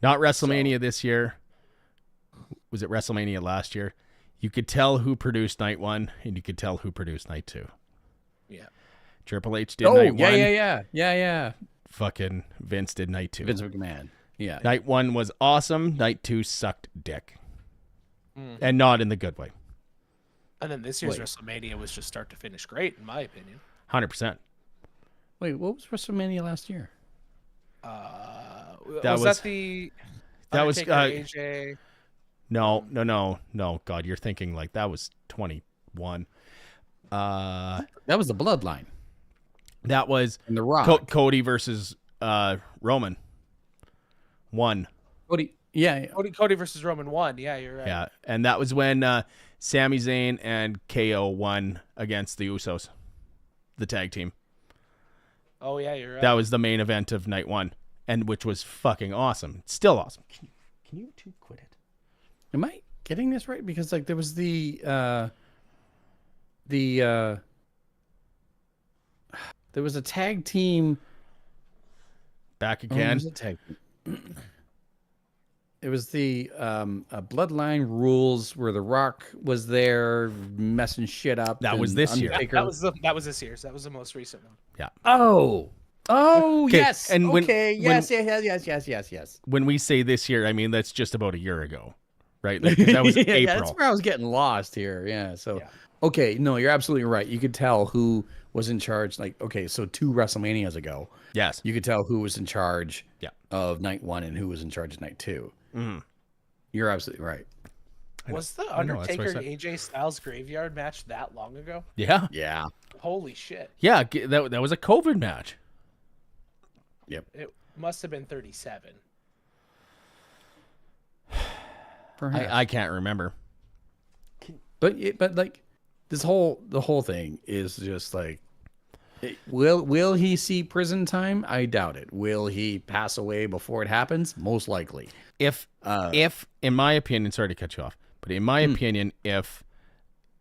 Not WrestleMania this year. Was it WrestleMania last year? You could tell who produced night 1, and you could tell who produced night 2. Yeah. Triple H did night 1. Yeah. Fucking Vince did night 2. Vince McMahon. Yeah. Night 1 was awesome. Night 2 sucked dick. And not in the good way. And then this year's WrestleMania was just start to finish great, in my opinion. 100%. Wait, what was WrestleMania last year? Was that the Undertaker, AJ? No. God, you're thinking like that was 21. That was the Bloodline. That was and The Rock. Cody versus Roman. 1. Cody, yeah. Cody versus Roman 1. Yeah, you're right. Yeah, and that was when Sami Zayn and KO won against the Usos, the tag team. Oh yeah, you're right. That was the main event of night 1, and which was fucking awesome. Still awesome. Can you two quit it? Am I getting this right? Because like there was there was a tag team back again. It was the Bloodline Rules where The Rock was there messing shit up. That was this year. That was this year's. That was the most recent one. Yeah. Oh, okay. yes. And Yes. When we say this year, I mean that's just about a year ago, right? Like, that was April. Yeah, that's where I was getting lost here. Yeah. So, okay, no, you're absolutely right. You could tell who was in charge. Like, okay, so 2 WrestleManias ago. Yes. You could tell who was in charge of night 1 and who was in charge of night 2. Mm-hmm. You're absolutely right. Was the Undertaker AJ Styles graveyard match that long ago? Yeah. Yeah. Holy shit. Yeah, that was a COVID match. Yep. It must have been 37. Perhaps. I can't remember. But like the whole thing is just like, will he see prison time? I doubt it. Will he pass away before it happens? Most likely. If in my opinion, sorry to cut you off, but in my opinion, if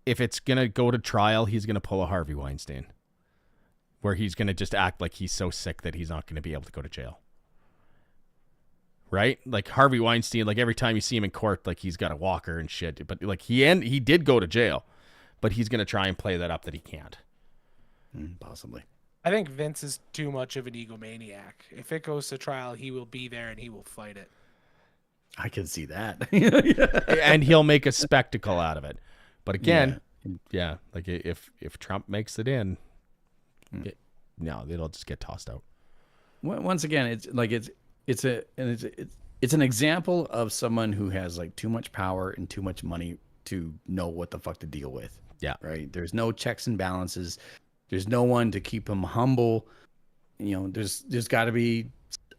it's gonna go to trial, he's gonna pull a Harvey Weinstein, where he's gonna just act like he's so sick that he's not gonna be able to go to jail. Right? Like Harvey Weinstein, like every time you see him in court, like he's got a walker and shit. But like he did go to jail, but he's gonna try and play that up that he can't. Possibly. I think Vince is too much of an egomaniac. If it goes to trial, he will be there and he will fight it. I can see that. And he'll make a spectacle out of it. But again, yeah, like if Trump makes it in, no, it'll just get tossed out. Once again, it's an example of someone who has like too much power and too much money to know what the fuck to deal with. Yeah. Right. There's no checks and balances. There's no one to keep him humble. You know, there's got to be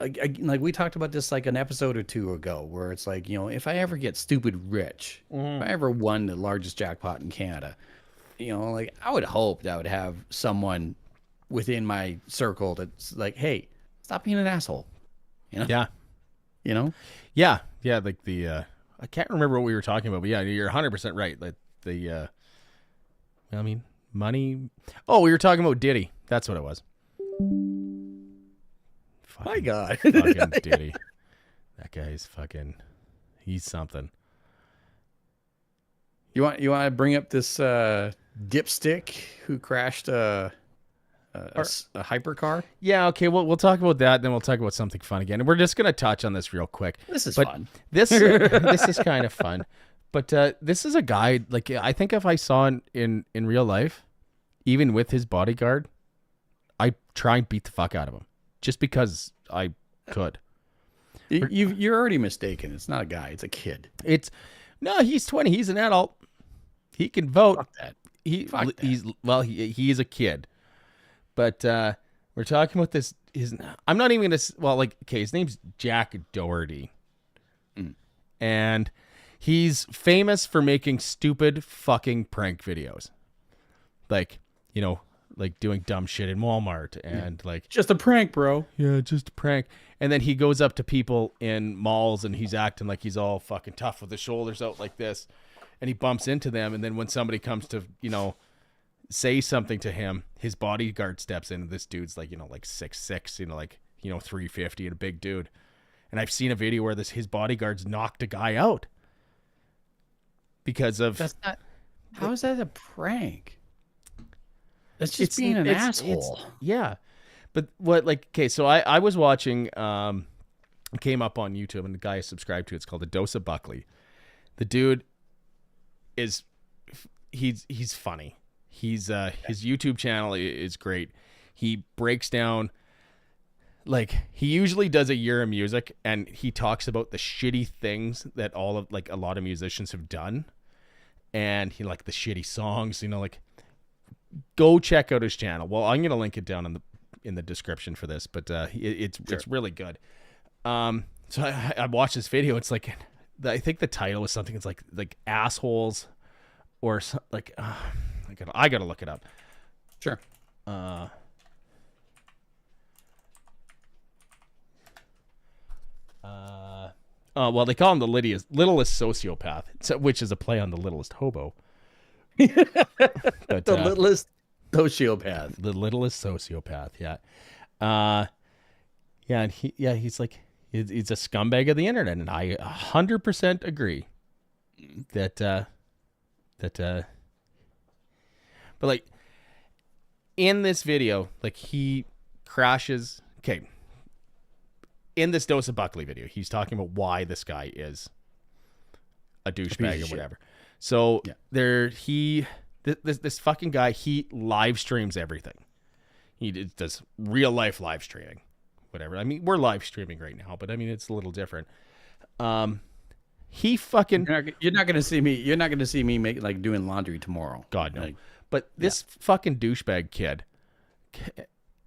like we talked about this like an episode or two ago, where it's like, you know, if I ever get stupid rich, if I ever won the largest jackpot in Canada, you know, like I would hope that I would have someone within my circle that's like, hey, stop being an asshole. You know? Yeah. You know? Yeah. Yeah. Like I can't remember what we were talking about, but yeah, you're 100% right. Like I mean, money. Oh, we were talking about Diddy. That's what it was. My God. Fucking Diddy. That guy's fucking, he's something. You want to bring up this dipstick who crashed a hypercar? Yeah, okay, we'll talk about that, then we'll talk about something fun again. And we're just going to touch on this real quick. This is fun. This is kind of fun. But this is a guy, like, I think if I saw in real life, even with his bodyguard, I'd try and beat the fuck out of him. Just because I could. You're already mistaken. It's not a guy. It's a kid. No, he's 20. He's an adult. He can vote. Fuck that. He is a kid. But we're talking about this. I'm not even going to, well, like, okay, his name's Jack Doherty. And he's famous for making stupid fucking prank videos. Like, you know, like doing dumb shit in Walmart and like just a prank, bro. Yeah, just a prank. And then he goes up to people in malls and he's acting like he's all fucking tough with his shoulders out like this. And he bumps into them. And then when somebody comes to, you know, say something to him, his bodyguard steps in. And this dude's like, you know, like 6'6", you know, like, you know, 350 and a big dude. And I've seen a video where his bodyguards knocked a guy out because of. That's not. How is that a prank? That's just being an asshole. Yeah. But what, like, okay, so I was watching, came up on YouTube and the guy I subscribed to, it's called A Dose of Buckley. The dude is, he's funny. His YouTube channel is great. He breaks down, like, he usually does a year of music and he talks about the shitty things that a lot of musicians have done. And he, like, the shitty songs, you know, like, go check out his channel. Well, I'm gonna link it down in the description for this, but it's really good. So I watched this video. It's like I think the title was something. It's like assholes, or like I gotta look it up. Sure. Well, they call him the littlest sociopath, which is a play on the littlest hobo. But, the littlest sociopath. The littlest sociopath, yeah. Yeah, and he's like, he's a scumbag of the internet, and I 100% agree that, but like, in this video, like, he crashes, okay, in this Dose of Buckley video, he's talking about why this guy is a douchebag or whatever. So this fucking guy, he live streams everything. He does real life live streaming, whatever. I mean, we're live streaming right now, but I mean, it's a little different. He fucking, you're not gonna see me. You're not gonna see me doing laundry tomorrow. God no. But this fucking douchebag kid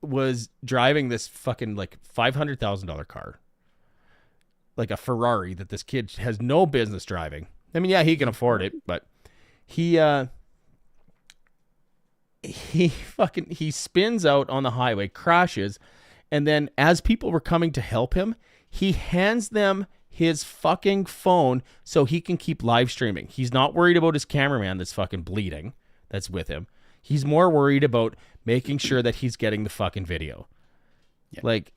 was driving this fucking like $500,000 car, like a Ferrari that this kid has no business driving. I mean, yeah, he can afford it, but he spins out on the highway, crashes, and then as people were coming to help him, he hands them his fucking phone so he can keep live streaming. He's not worried about his cameraman that's fucking bleeding that's with him. He's more worried about making sure that he's getting the fucking video. Yeah. Like,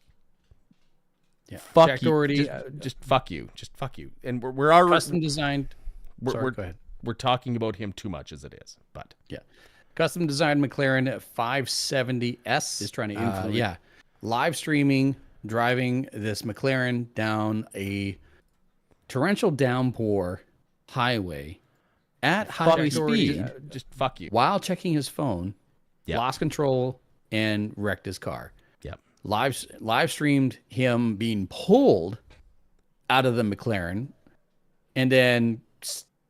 fuck Jack you. Doherty, just fuck you. Just fuck you. And we're already Custom designed. Sorry, go ahead. We're talking about him too much as it is. But yeah. Custom designed McLaren 570S is trying to influence. Live streaming, driving this McLaren down a torrential downpour highway at high speed. Just fuck you. While checking his phone, lost control and wrecked his car. Yep. Live streamed him being pulled out of the McLaren, and then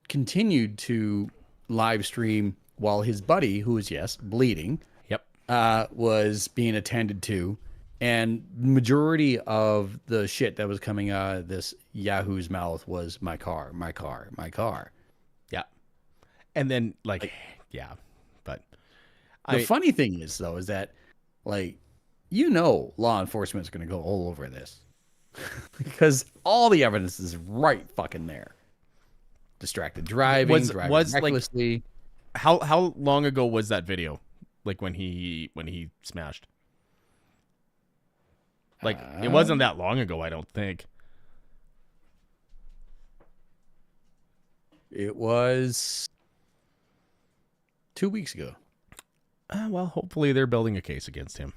continued to live stream while his buddy, who was bleeding, was being attended to. And majority of the shit that was coming out of this Yahoo's mouth was my car, my car, my car. Yeah. And then but the funny thing is though, is that law enforcement is going to go all over this because all the evidence is right fucking there. Distracted driving, driving recklessly. How long ago was that video? Like when he smashed? Like it wasn't that long ago, I don't think. It was 2 weeks ago. Well, hopefully they're building a case against him.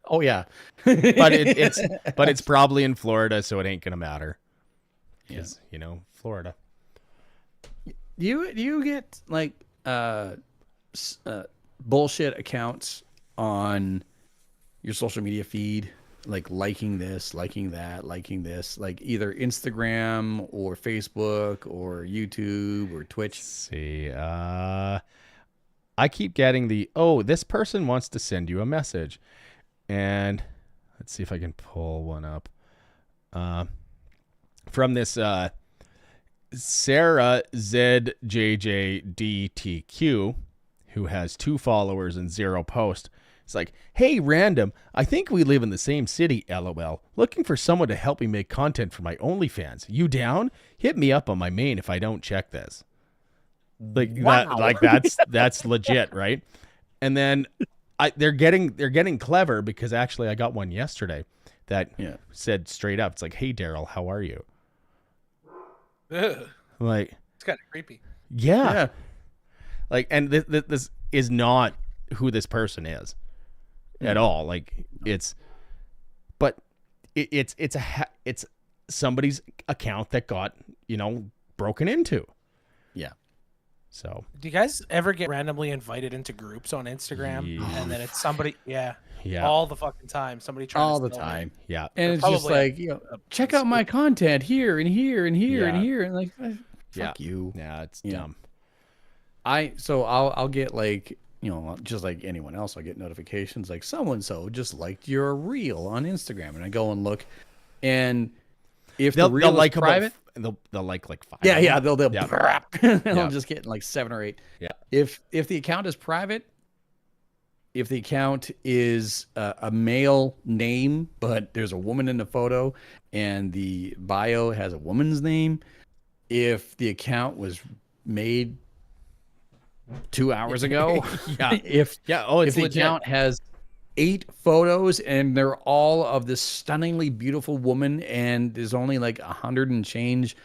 Oh yeah, but it's probably in Florida, so it ain't gonna matter. Because Florida. Do you get bullshit accounts on your social media feed, liking this, liking that, liking this, like either Instagram or Facebook or YouTube or Twitch? Let's see, I keep getting this person wants to send you a message, and let's see if I can pull one up from this Sarah ZJJDTQ, who has 2 followers and 0 posts. It's like, hey, random, I think we live in the same city, LOL. Looking for someone to help me make content for my OnlyFans. You down? Hit me up on my main if I don't check this. That's legit, right? And then they're getting clever, because actually I got one yesterday that said straight up, it's like, hey, Daryl, how are you? Ugh. Like, it's kind of creepy. Yeah. Like, and this is not who this person is at all. Like, it's somebody's account that got, broken into. Yeah. So, do you guys ever get randomly invited into groups on Instagram and then it's somebody? Yeah. All the fucking time. Somebody trying all to the time. Yeah. And it's just like, check out my content here and here and here and here, and like, fuck you. Yeah, it's dumb. I'll get just like anyone else, I'll get notifications like so and so just liked your reel on Instagram, and I go and look, and if the reel is private, they'll like 5. They'll just get like 7 or 8. Yeah. If the account is private, if the account is a male name, but there's a woman in the photo and the bio has a woman's name, if the account was made 2 hours ago, if the account has 8 photos and they're all of this stunningly beautiful woman and there's only like 100 and change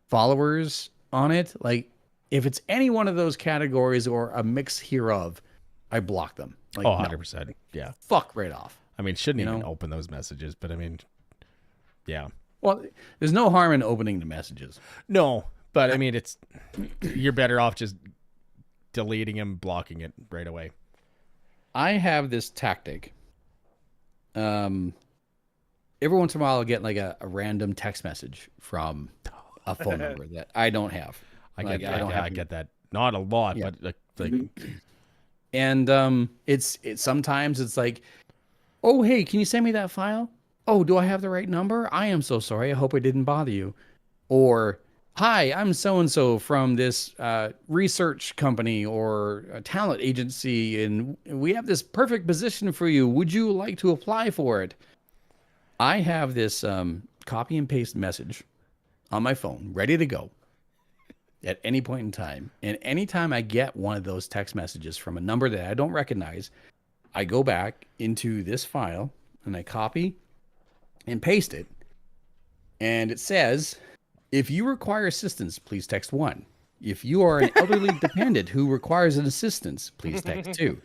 followers on it, like if it's any one of those categories or a mix hereof, I block them. Like, 100%. Yeah. Fuck right off. I mean, shouldn't even open those messages, but I mean, yeah. Well, there's no harm in opening the messages. No, but I mean, you're better off just deleting him, blocking it right away. I have this tactic. Every once in a while I'll get like a random text message from a phone number that I don't have. I get that. Not a lot, but like and it's sometimes it's like, oh hey, can you send me that file? oh, do I have the right number? I am so sorry. I hope I didn't bother you. Or, hi, I'm so and so from this research company or a talent agency, and we have this perfect position for you. Would you like to apply for it? I have this copy and paste message on my phone ready to go at any point in time. And anytime I get one of those text messages from a number that I don't recognize, I go back into this file and I copy and paste it. And it says, if you require assistance, please text 1. If you are an elderly dependent who requires an assistance, please text 2.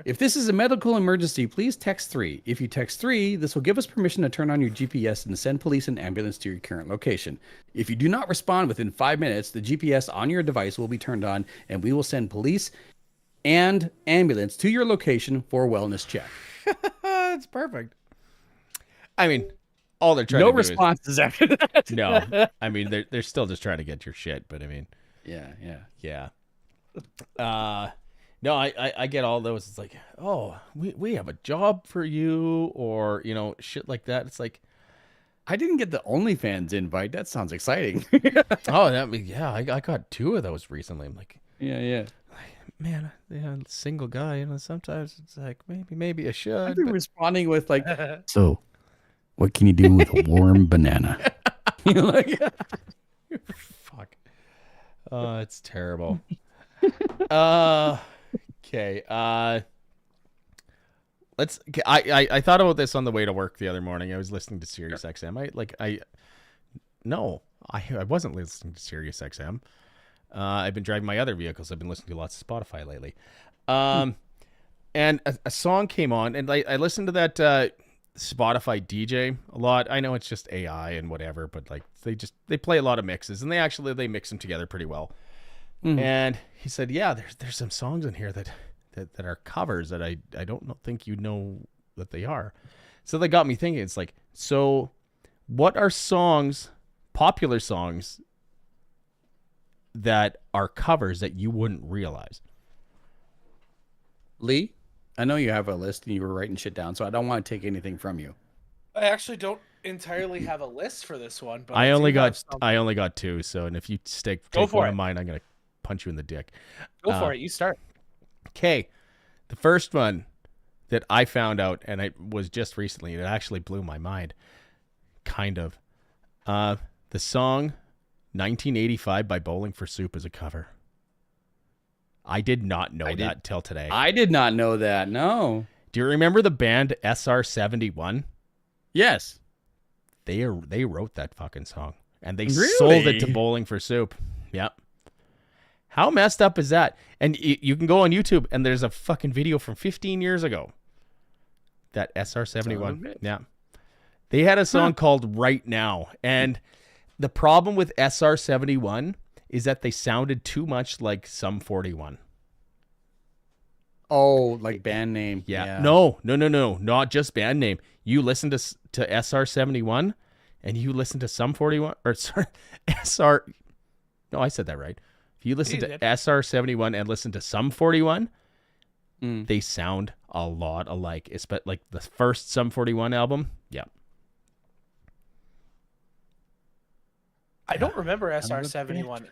If this is a medical emergency, please text 3. If you text 3, this will give us permission to turn on your GPS and send police and ambulance to your current location. If you do not respond within 5 minutes, the GPS on your device will be turned on and we will send police and ambulance to your location for a wellness check. It's perfect. I mean, all they're trying No to do responses after that. is... No. I mean, they're still just trying to get your shit, but I mean... Yeah. No, I get all those. It's like, oh, we have a job for you, or, you know, shit like that. It's like, I didn't get the OnlyFans invite. That sounds exciting. oh, I got 2 of those recently. I'm like, Yeah. man, single guy, you know, sometimes it's like, maybe I should. I've been responding with like, so what can you do with a warm banana? You're like, fuck. It's terrible. Okay. I thought about this on the way to work the other morning. I was listening to Sirius XM. I wasn't listening to Sirius XM. I've been driving my other vehicles. I've been listening to lots of Spotify lately. And a song came on, and I listened to that Spotify DJ a lot. I know it's just AI and whatever, but like they play a lot of mixes, and they mix them together pretty well. Mm-hmm. And he said, yeah, there's some songs in here that are covers that I don't think you know that they are. So they got me thinking. It's like, so what are popular songs that are covers that you wouldn't realize? Lee, I know you have a list and you were writing shit down, so I don't want to take anything from you. I actually don't entirely have a list for this one, but I only got 2. So, and if you take one of mine, I'm gonna punch you in the dick. Go for it. You start. Okay, the first one that I found out, and it was just recently, it actually blew my mind. Kind of. The song 1985 by Bowling for Soup is a cover. I did not know that till today. I did not know that. No. Do you remember the band SR71? Yes. They wrote that fucking song, and they sold it to Bowling for Soup. Yep. How messed up is that? And you can go on YouTube, and there's a fucking video from 15 years ago. That SR71. Yeah. They had a song called Right Now, and the problem with SR71 is that they sounded too much like Sum 41. Oh, like band name. Yeah. No. Not just band name. You listen to SR71 and you listen to Sum 41, or sorry, SR. No, I said that right. If you listen to SR71 and listen to Sum 41, they sound a lot alike. It's like the first Sum 41 album. Yeah. I don't remember SR71.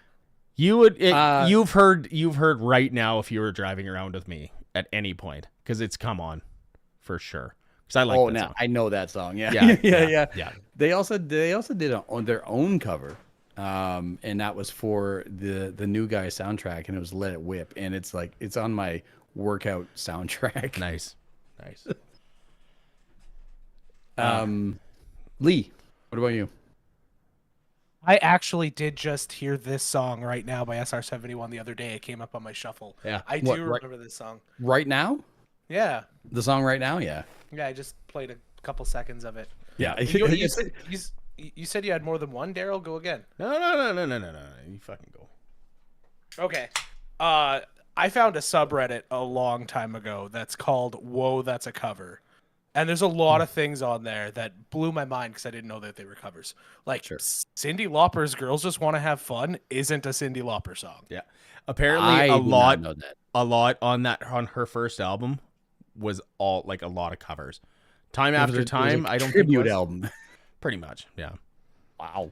You would you've heard Right Now if you were driving around with me at any point, because it's come on for sure. Because I like. Oh, now I know that song. Yeah. Yeah. They also did their own cover, and that was for the New Guy soundtrack, and it was Let It Whip, and it's like it's on my workout soundtrack. Nice. Lee, what about you? I actually did just hear this song Right Now by SR71 the other day. It came up on my shuffle. Yeah. I do remember this song. Right Now? Yeah. The song Right Now? Yeah. Yeah, I just played a couple seconds of it. Yeah. You said you had more than one, Daryl? Go again. No. You fucking go. Okay. I found a subreddit a long time ago that's called Whoa, That's a Cover. And there's a lot of things on there that blew my mind because I didn't know that they were covers. Like Cyndi Lauper's "Girls Just Want to Have Fun" isn't a Cyndi Lauper song. Yeah, apparently a lot on her first album was all like a lot of covers. Time It was After a Time, I don't think tribute was. album. Pretty much, yeah. Wow.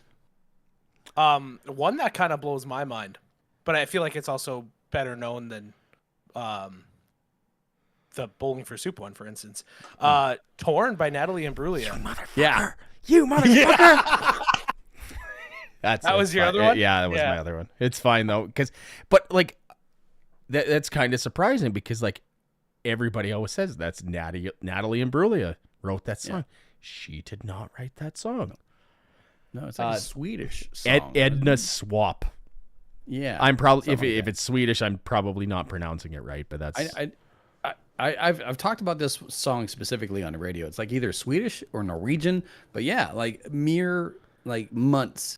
One that kind of blows my mind, but I feel like it's also better known than the Bowling for Soup one, for instance. Torn by Natalie Imbruglia. Yeah. You motherfucker! That was your fine. other one? Yeah, that was my other one. It's fine though, but like that's kind of surprising because like everybody always says that's Natalie Imbruglia wrote that song. She did not write that song. No, it's like a Swedish song. Edna Swap. Yeah. I'm probably if something like it's Swedish, I'm probably not pronouncing it right, but that's I've talked about this song specifically on the radio. It's like either Swedish or Norwegian, but yeah, like mere like months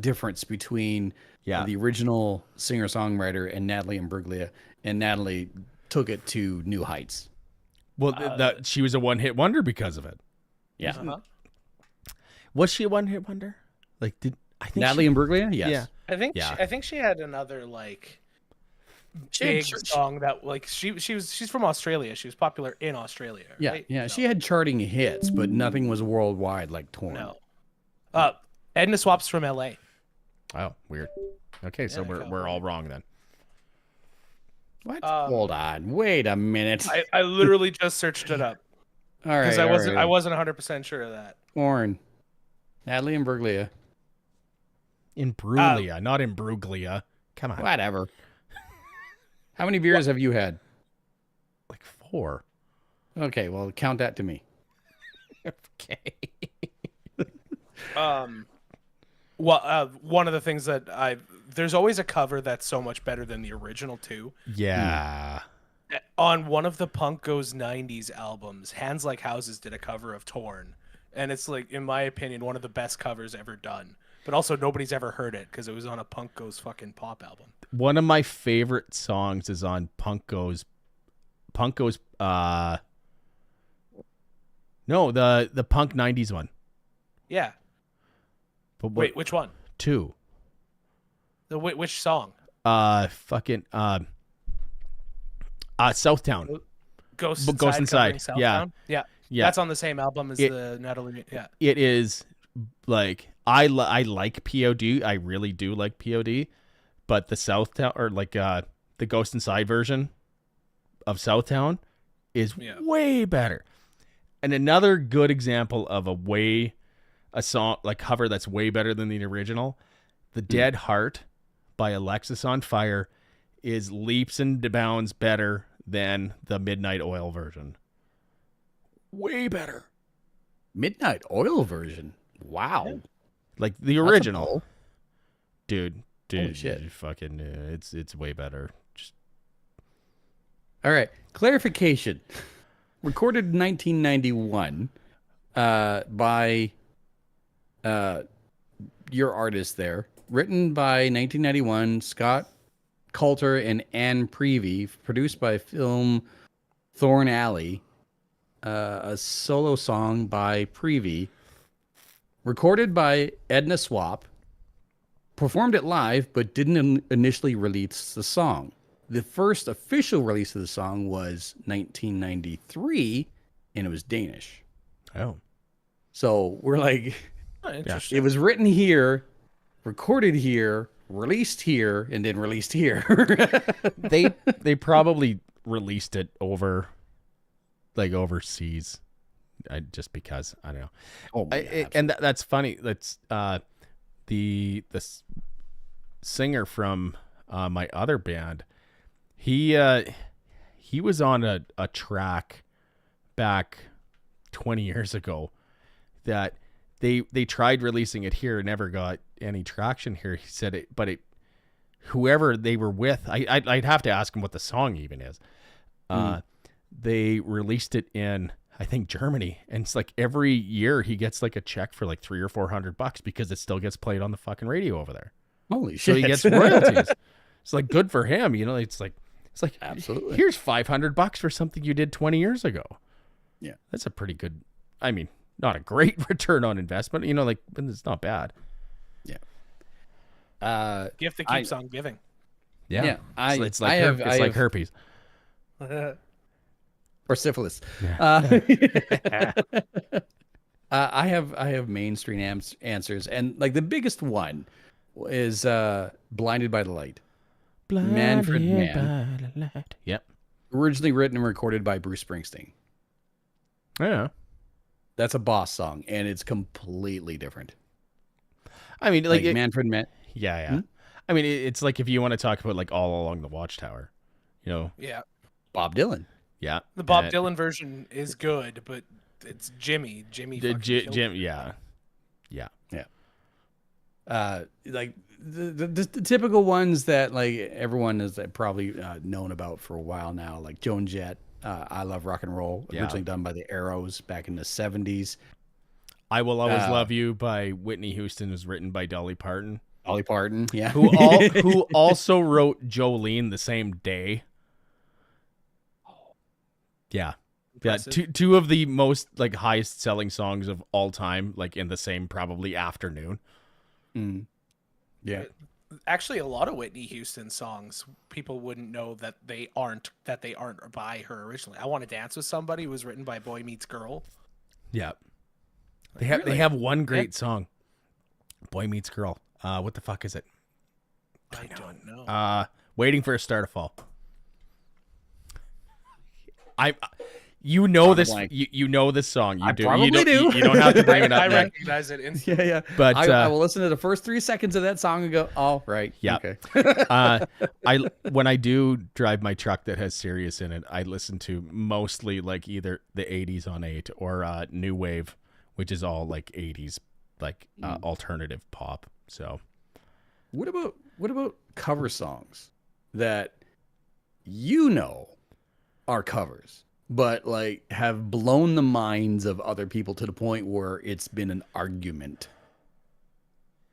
difference between the original singer-songwriter and Natalie Imbruglia, and Natalie took it to new heights. well that she was a one-hit wonder because of it. Yeah. Was she a one-hit wonder? Like I think Natalie Imbruglia? Yes. Yeah. I think she had another like big She had- song that like she's from Australia. She was popular in Australia. Yeah, right? yeah. So, She had charting hits, but nothing was worldwide like Torn. no. Edna Swap's from LA. Oh, weird. Okay, so we're all wrong then. What? Hold on. Wait a minute. I literally just searched it up All right. because I wasn't 100% sure of that. Torn. Natalie Imbruglia. Imbruglia, not Imbruglia. Come on. Whatever. How many beers have you had? Like 4. Okay, well, count that to me. Okay. One of the things that there's always a cover that's so much better than the original too. Yeah. On one of the Punk Goes 90s albums, Hands Like Houses did a cover of Torn, and it's like, in my opinion, one of the best covers ever done. But also nobody's ever heard it because it was on a Punk Goes fucking Pop album. One of my favorite songs is on Punk Goes no, the Punk 90s one. Yeah. But Wait, which one? 2. Which song? Fucking Southtown. Ghost Inside. Inside. Yeah. Yeah. Yeah. That's on the same album as the Natalie. Yeah. It is like I like POD. I really do like POD, but the Southtown or like the Ghost Inside version of Southtown is way better. And another good example of a song like cover that's way better than the original, The Dead Heart by Alexis on Fire is leaps and bounds better than the Midnight Oil version. Way better. Midnight Oil version. Wow. Like the That's a original. pull. Dude, Holy shit. fucking it's way better. Just All right. Clarification. Recorded in 1991 by your artist there. Written by 1991 Scott Coulter and Anne Prevey. Produced by Film Thorn Alley. A solo song by Prevey. Recorded by Edna Swap. Performed it live, but didn't initially release the song. The first official release of the song was 1993, and it was Danish. oh. So we're like, Oh, interesting. it was written here, recorded here, released here, and then released here. They probably released it overseas. Just because I don't know. Oh my God. And that's funny. That's the singer from my other band. He was on a track back 20 years ago that they tried releasing it here, never got any traction here. He said it, but whoever they were with, I'd have to ask him what the song even is. They released it in, I think, Germany, and it's like every year he gets like a check for like $300 or $400 because it still gets played on the fucking radio over there. Holy So shit. he gets royalties. It's like good for him, you know. It's like Absolutely. Here's $500 for something you did 20 years ago. Yeah. That's a pretty good. I mean, not a great return on investment, you know. Like, but it's not bad. Gift that keeps on giving. Yeah, Yeah, it's like herpes. or syphilis. I have mainstream answers, and like the biggest one is "Blinded by the Light." Manfred Mann. by the light. Yep. Originally written and recorded by Bruce Springsteen. Yeah. That's a Boss song, and it's completely different. I mean, like Manfred Mann. yeah. Hmm? I mean, it's like if you want to talk about like All Along the Watchtower, you know. Yeah. Bob Dylan. Yeah. The Bob Dylan version is good, but it's Jimmy. Jimmy. Jim. Yeah. Like the typical ones that like everyone has probably known about for a while now, like Joan Jett, "I Love Rock and Roll," originally done by the Arrows back in the 70s. "I Will Always Love You" by Whitney Houston was written by Dolly Parton. Dolly Parton, yeah. Who also wrote Jolene the same day. Yeah. Impressive. Yeah, two of the most like highest selling songs of all time, like in the same probably afternoon. Mm. Yeah. Actually, a lot of Whitney Houston songs, people wouldn't know that they aren't by her originally. "I Want to Dance with Somebody" was written by Boy Meets Girl. Yeah. They have one great song. Boy Meets Girl. What the fuck is it? I don't know. Waiting for a Star to Fall. You know this. Blank. You know this song. I You probably do. You don't have to bring it up. I Yet. recognize it instantly. Yeah. But I will listen to the first 3 seconds of that song and go, "Oh, right. Yeah. Okay." When I do drive my truck that has Sirius in it, I listen to mostly like either the 80s on 8 or New Wave, which is all like 80s like alternative pop. So What about cover songs that you know are covers, but like have blown the minds of other people to the point where it's been an argument?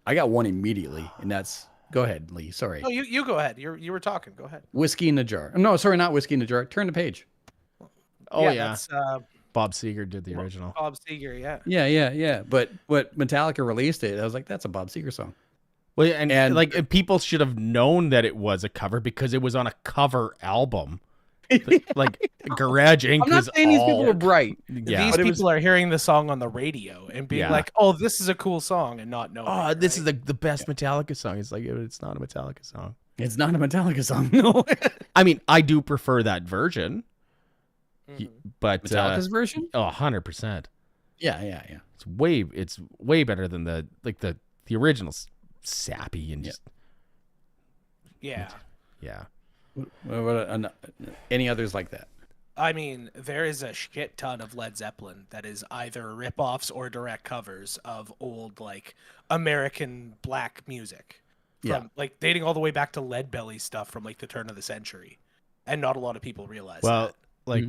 I got one immediately, and that's, go ahead, Lee. Sorry. No, you go ahead. You were talking. Go ahead. "Whiskey in the Jar." No, sorry, not "Whiskey in the Jar." Turn the page. That's Bob Seger did the original. Bob Seger. Yeah. Yeah. But what Metallica released it, I was like, that's a Bob Seger song. Well, and like people should have known that it was a cover because it was on a cover album. Like Garage Inc. I'm not saying these people were bright. Yeah. These people are hearing the song on the radio and being like, "Oh, this is a cool song," and not knowing. "Oh, this is the best Metallica song." It's like it's not a Metallica song. It's not a Metallica song, no. I mean, I do prefer that version, but Metallica's version? 100%. Yeah. It's way better than the original sappy and just Yeah. Any others like that? I mean, there is a shit ton of Led Zeppelin that is either ripoffs or direct covers of old like American black music. From like dating all the way back to Lead Belly stuff from like the turn of the century. And not a lot of people realize that. Like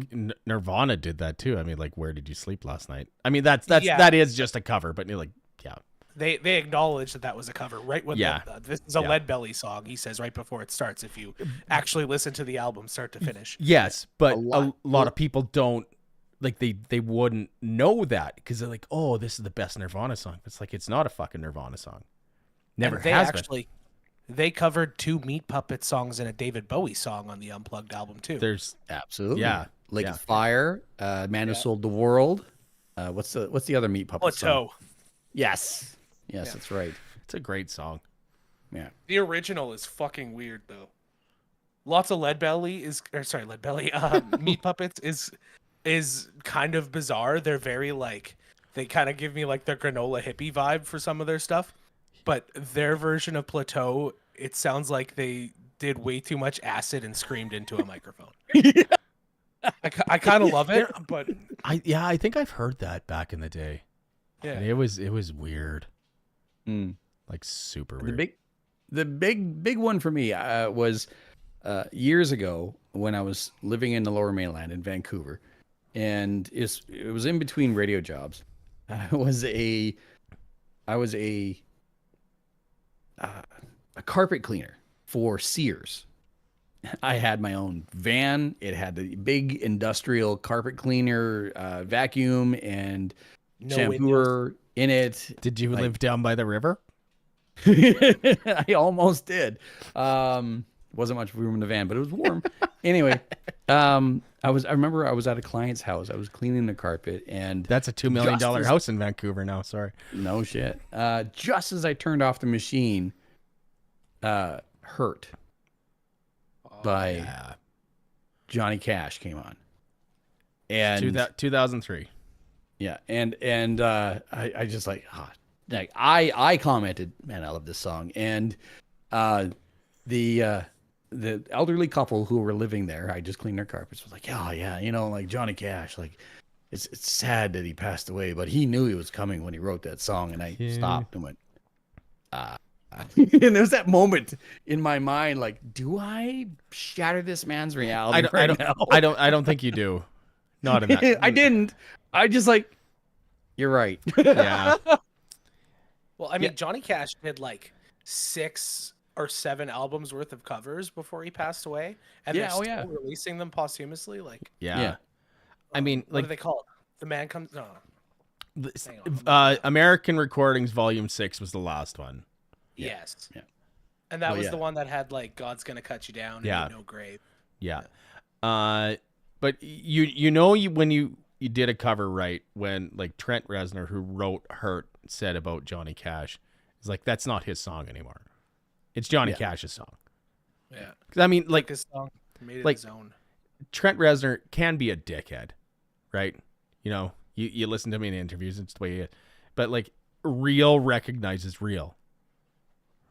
Nirvana did that too. I mean, like "Where Did You Sleep Last Night?" I mean, that is just a cover, but you're like, yeah. They acknowledge that was a cover right when this is a Lead Belly song. He says right before it starts. If you actually listen to the album start to finish. Yes, but a lot of people don't like they wouldn't know that because they're like, "Oh, this is the best Nirvana song." It's like it's not a fucking Nirvana song. Never has been. They covered 2 Meat Puppet songs and a David Bowie song on the Unplugged album too. There's absolutely Lake yeah. of Fire, Man Who Sold the World. What's the other Meat Puppet song? Plateau. Yes, that's right. It's a great song. Yeah. The original is fucking weird though. Lots of Lead Belly Meat Puppets is kind of bizarre. They're very like they kind of give me like their granola hippie vibe for some of their stuff. But their version of Plateau, it sounds like they did way too much acid and screamed into a microphone. I kind of love it, but I think I've heard that back in the day. Yeah, and it was weird, like super weird. The big one for me was years ago when I was living in the Lower Mainland in Vancouver, and it was in between radio jobs. I was a carpet cleaner for Sears. I had my own van. It had the big industrial carpet cleaner, vacuum, and shampooer in it. Did you live down by the river? I almost did. Wasn't much room in the van, but it was warm. Anyway, I remember I was at a client's house. I was cleaning the carpet, and That's a $2 million just as- house in Vancouver now. Sorry. no shit. Just as I turned off the machine, "Hurt" by Yeah. Johnny Cash came on, and 2003. yeah, and I just like, I commented, man, I love this song, and the elderly couple who were living there, I just cleaned their carpets, was like, oh yeah, like Johnny Cash, like it's sad that he passed away, but he knew he was coming when he wrote that song, and I stopped and went, and there's that moment in my mind, like, do I shatter this man's reality now? I don't think you do. Not in that. I didn't. I just like, you're right. Yeah. Well, I mean, Johnny Cash did like 6 or 7 albums worth of covers before he passed away, and they're still releasing them posthumously. Like, Yeah. I mean, what like, do they call it? The Man Comes. No. American Recordings Volume 6 was the last one. Yes. Yeah. And that was the one that had like "God's Gonna Cut You Down" and "No Grave." Yeah. But when you did a cover right when like Trent Reznor, who wrote "Hurt," said about Johnny Cash, it's like that's not his song anymore. It's Johnny Cash's song. Yeah. I mean, like his song made it like his own. Trent Reznor can be a dickhead, right? You listen to me in interviews, it's the way he is. But like real recognizes real.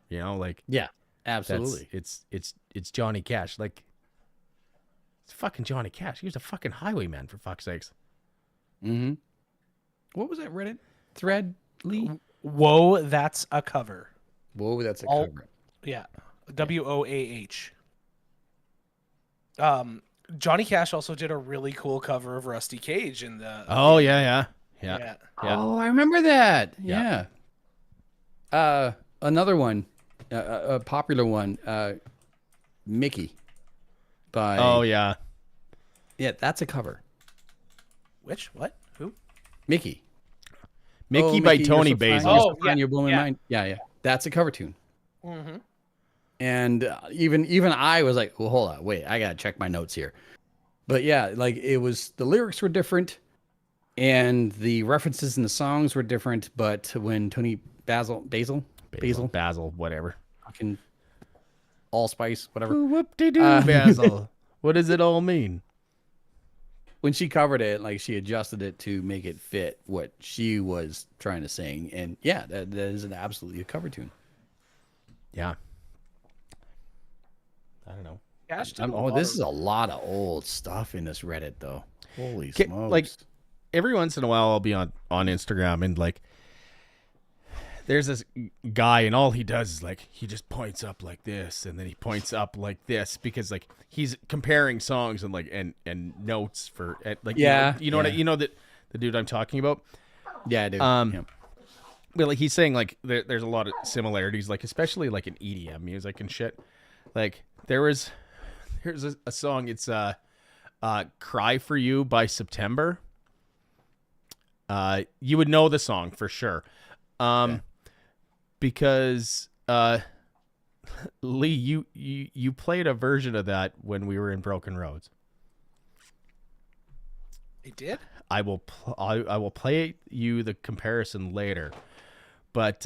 Like Yeah, absolutely. It's Johnny Cash. Like it's fucking Johnny Cash. He was a fucking highwayman, for fuck's sakes. Mm-hmm. What was that Reddit thread, Lee? Whoa, that's a cover. Whoa, that's a cover. Yeah. WOAH. Johnny Cash also did a really cool cover of Rusty Cage in the. Oh yeah. Oh, I remember that. Yeah. Another one, a popular one, Mickey. By. Oh yeah. Yeah, that's a cover. Which? What? Who? Mickey. Mickey by Tony Basil. Oh, yeah. You're blowing my mind. Yeah. That's a cover tune. Mm-hmm. And even I was like, well, hold on, wait, I gotta check my notes here. But yeah, like the lyrics were different, and the references in the songs were different. But when Tony Basil, whatever, fucking allspice, whatever. Whoop-de-doo, Basil. What does it all mean? When she covered it, like she adjusted it to make it fit what she was trying to sing, and yeah, that is absolutely a cover tune. Yeah. I don't know. This is a lot of old stuff in this Reddit, though. Holy smokes! Like every once in a while, I'll be on Instagram and like, there's this guy and all he does is like he just points up like this and then he points up like this because like he's comparing songs and like and notes for like that the dude I'm talking about. Yeah, I do. But like he's saying like there's a lot of similarities, like especially like in EDM music and shit. Like here's a song. It's "Cry for You" by September. You would know the song for sure, because Lee, you played a version of that when we were in Broken Roads. He did? I will play you the comparison later, but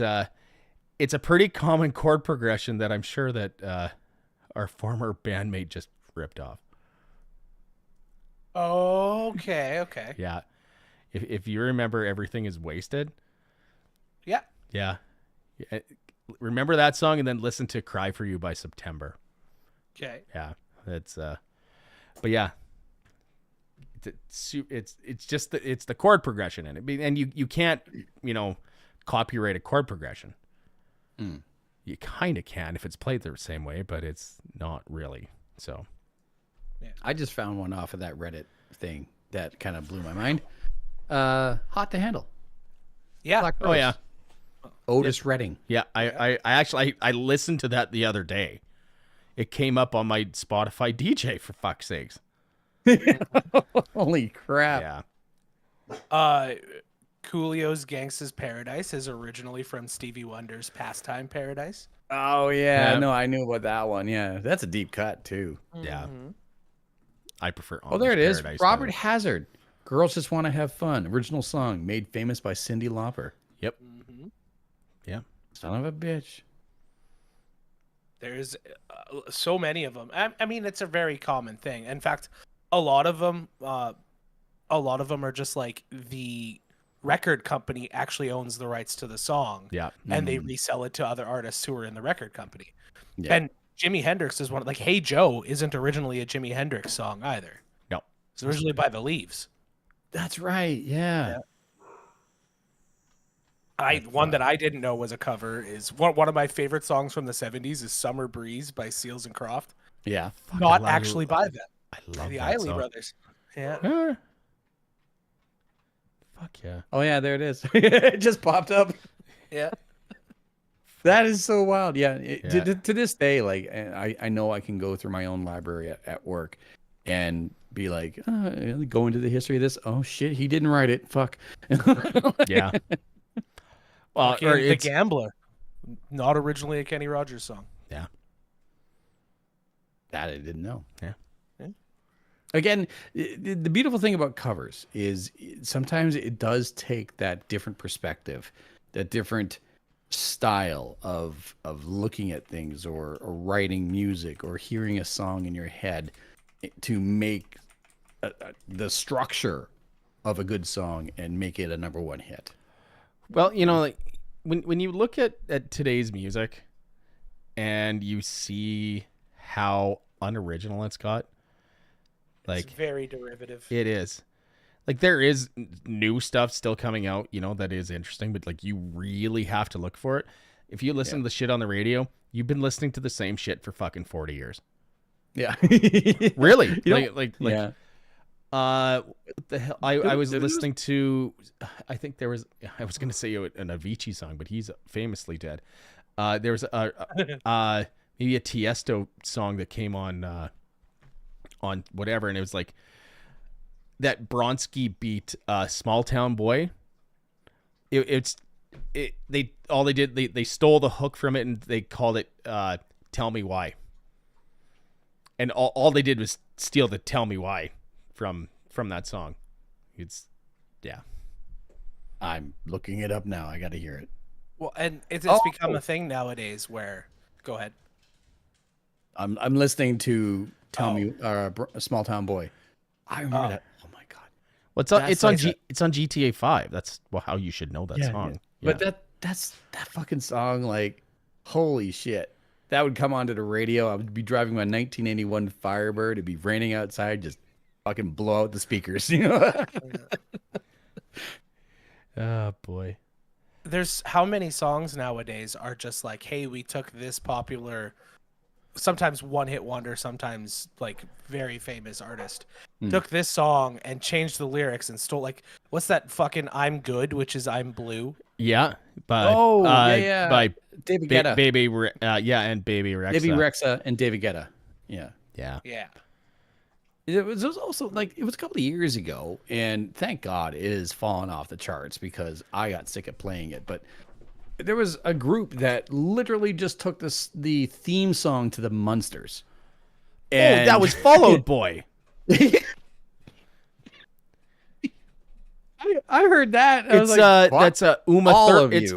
it's a pretty common chord progression that I'm sure that our former bandmate just ripped off. Okay. Yeah. If you remember Everything Is Wasted. Yeah. Remember that song and then listen to Cry for You by September. Okay. Yeah. That's but yeah. It's just it's the chord progression in it. And you can't, copyright a chord progression. You kind of can if it's played the same way, but it's not really. So yeah. I just found one off of that Reddit thing that kind of blew my mind. Hot to Handle. Yeah. Oh yeah. Otis Redding. Yeah, I actually listened to that the other day. It came up on my Spotify DJ, for fuck's sakes. Holy crap. Yeah. Coolio's Gangsta's Paradise is originally from Stevie Wonder's Pastime Paradise. Oh yeah, no, I knew about that one. Yeah, that's a deep cut too. Yeah. I prefer. Oh, there it is. Paradise Robert better. Hazard. Girls Just Want to Have Fun. Original song made famous by Cyndi Lauper. Yep. Mm-hmm. Yeah. Son of a bitch. There's so many of them. I mean, it's a very common thing. In fact, a lot of them are just like the record company actually owns the rights to the song, Yeah. and they resell it to other artists who are in the record company. Yeah. And Jimi Hendrix is one. Like, "Hey Joe" isn't originally a Jimi Hendrix song either. No. It's originally by the Leaves. That's right. Yeah. One that I didn't know was a cover is one of my favorite songs from the 70s is "Summer Breeze" by Seals and Croft. Yeah. Not actually by them. I love The that Isley song. Brothers. Yeah. Yeah. Fuck yeah. Oh, yeah, there it is. It just popped up. Yeah. That is so wild. Yeah. Yeah. To this day, like, I know I can go through my own library at work and be like, go into the history of this. Oh, shit. He didn't write it. Fuck. Yeah. Well, Fucking The Gambler. Not originally a Kenny Rogers song. Yeah. That I didn't know. Yeah. Again, the beautiful thing about covers is sometimes it does take that different perspective, that different style of looking at things or writing music or hearing a song in your head to make the structure of a good song and make it a number one hit. Well, you know, like when you look at today's music and you see how unoriginal it's got, like It's very derivative. it is. Like there is new stuff still coming out, you know, that is interesting, but like you really have to look for it. If you listen to the shit on the radio, you've been listening to the same shit for fucking 40 years. Yeah. Really? You know- like yeah. what the hell? I was listening to, I think there was, I was going to say an Avicii song, but he's famously dead. There was maybe a Tiesto song that came on whatever, and it was like that Bronski beat Small Town Boy. They stole the hook from it and they called it Tell Me Why. And all they did was steal the Tell Me Why from that song. It's I'm looking it up now. I got to hear it. Well, and it's Oh. become a thing nowadays where, go ahead. I'm listening to Tell Me, Small Town Boy. I remember that. Oh my god. What's That's it's on like it's on GTA 5. That's how you should know that song. But that's that fucking song, like, holy shit. That would come onto the radio. I would be driving my 1981 Firebird. It'd be raining outside, just fucking blow out the speakers, you know? Oh boy. There's how many songs nowadays are just like, hey, we took this popular, sometimes one hit wonder, sometimes like very famous artist, took this song and changed the lyrics and stole, like, what's that fucking I'm Good, which is I'm Blue? Yeah, but by David Guetta. Baby and Baby Rexa. Baby Rexa and David Guetta. Yeah. Yeah. Yeah. It was also like, it was a couple of years ago, and thank God it has fallen off the charts because I got sick of playing it. But there was a group that literally just took the theme song to the Munsters. And that was Fall Out Boy. I heard that. I was It's like, fuck that's Uma all Thurman. of It's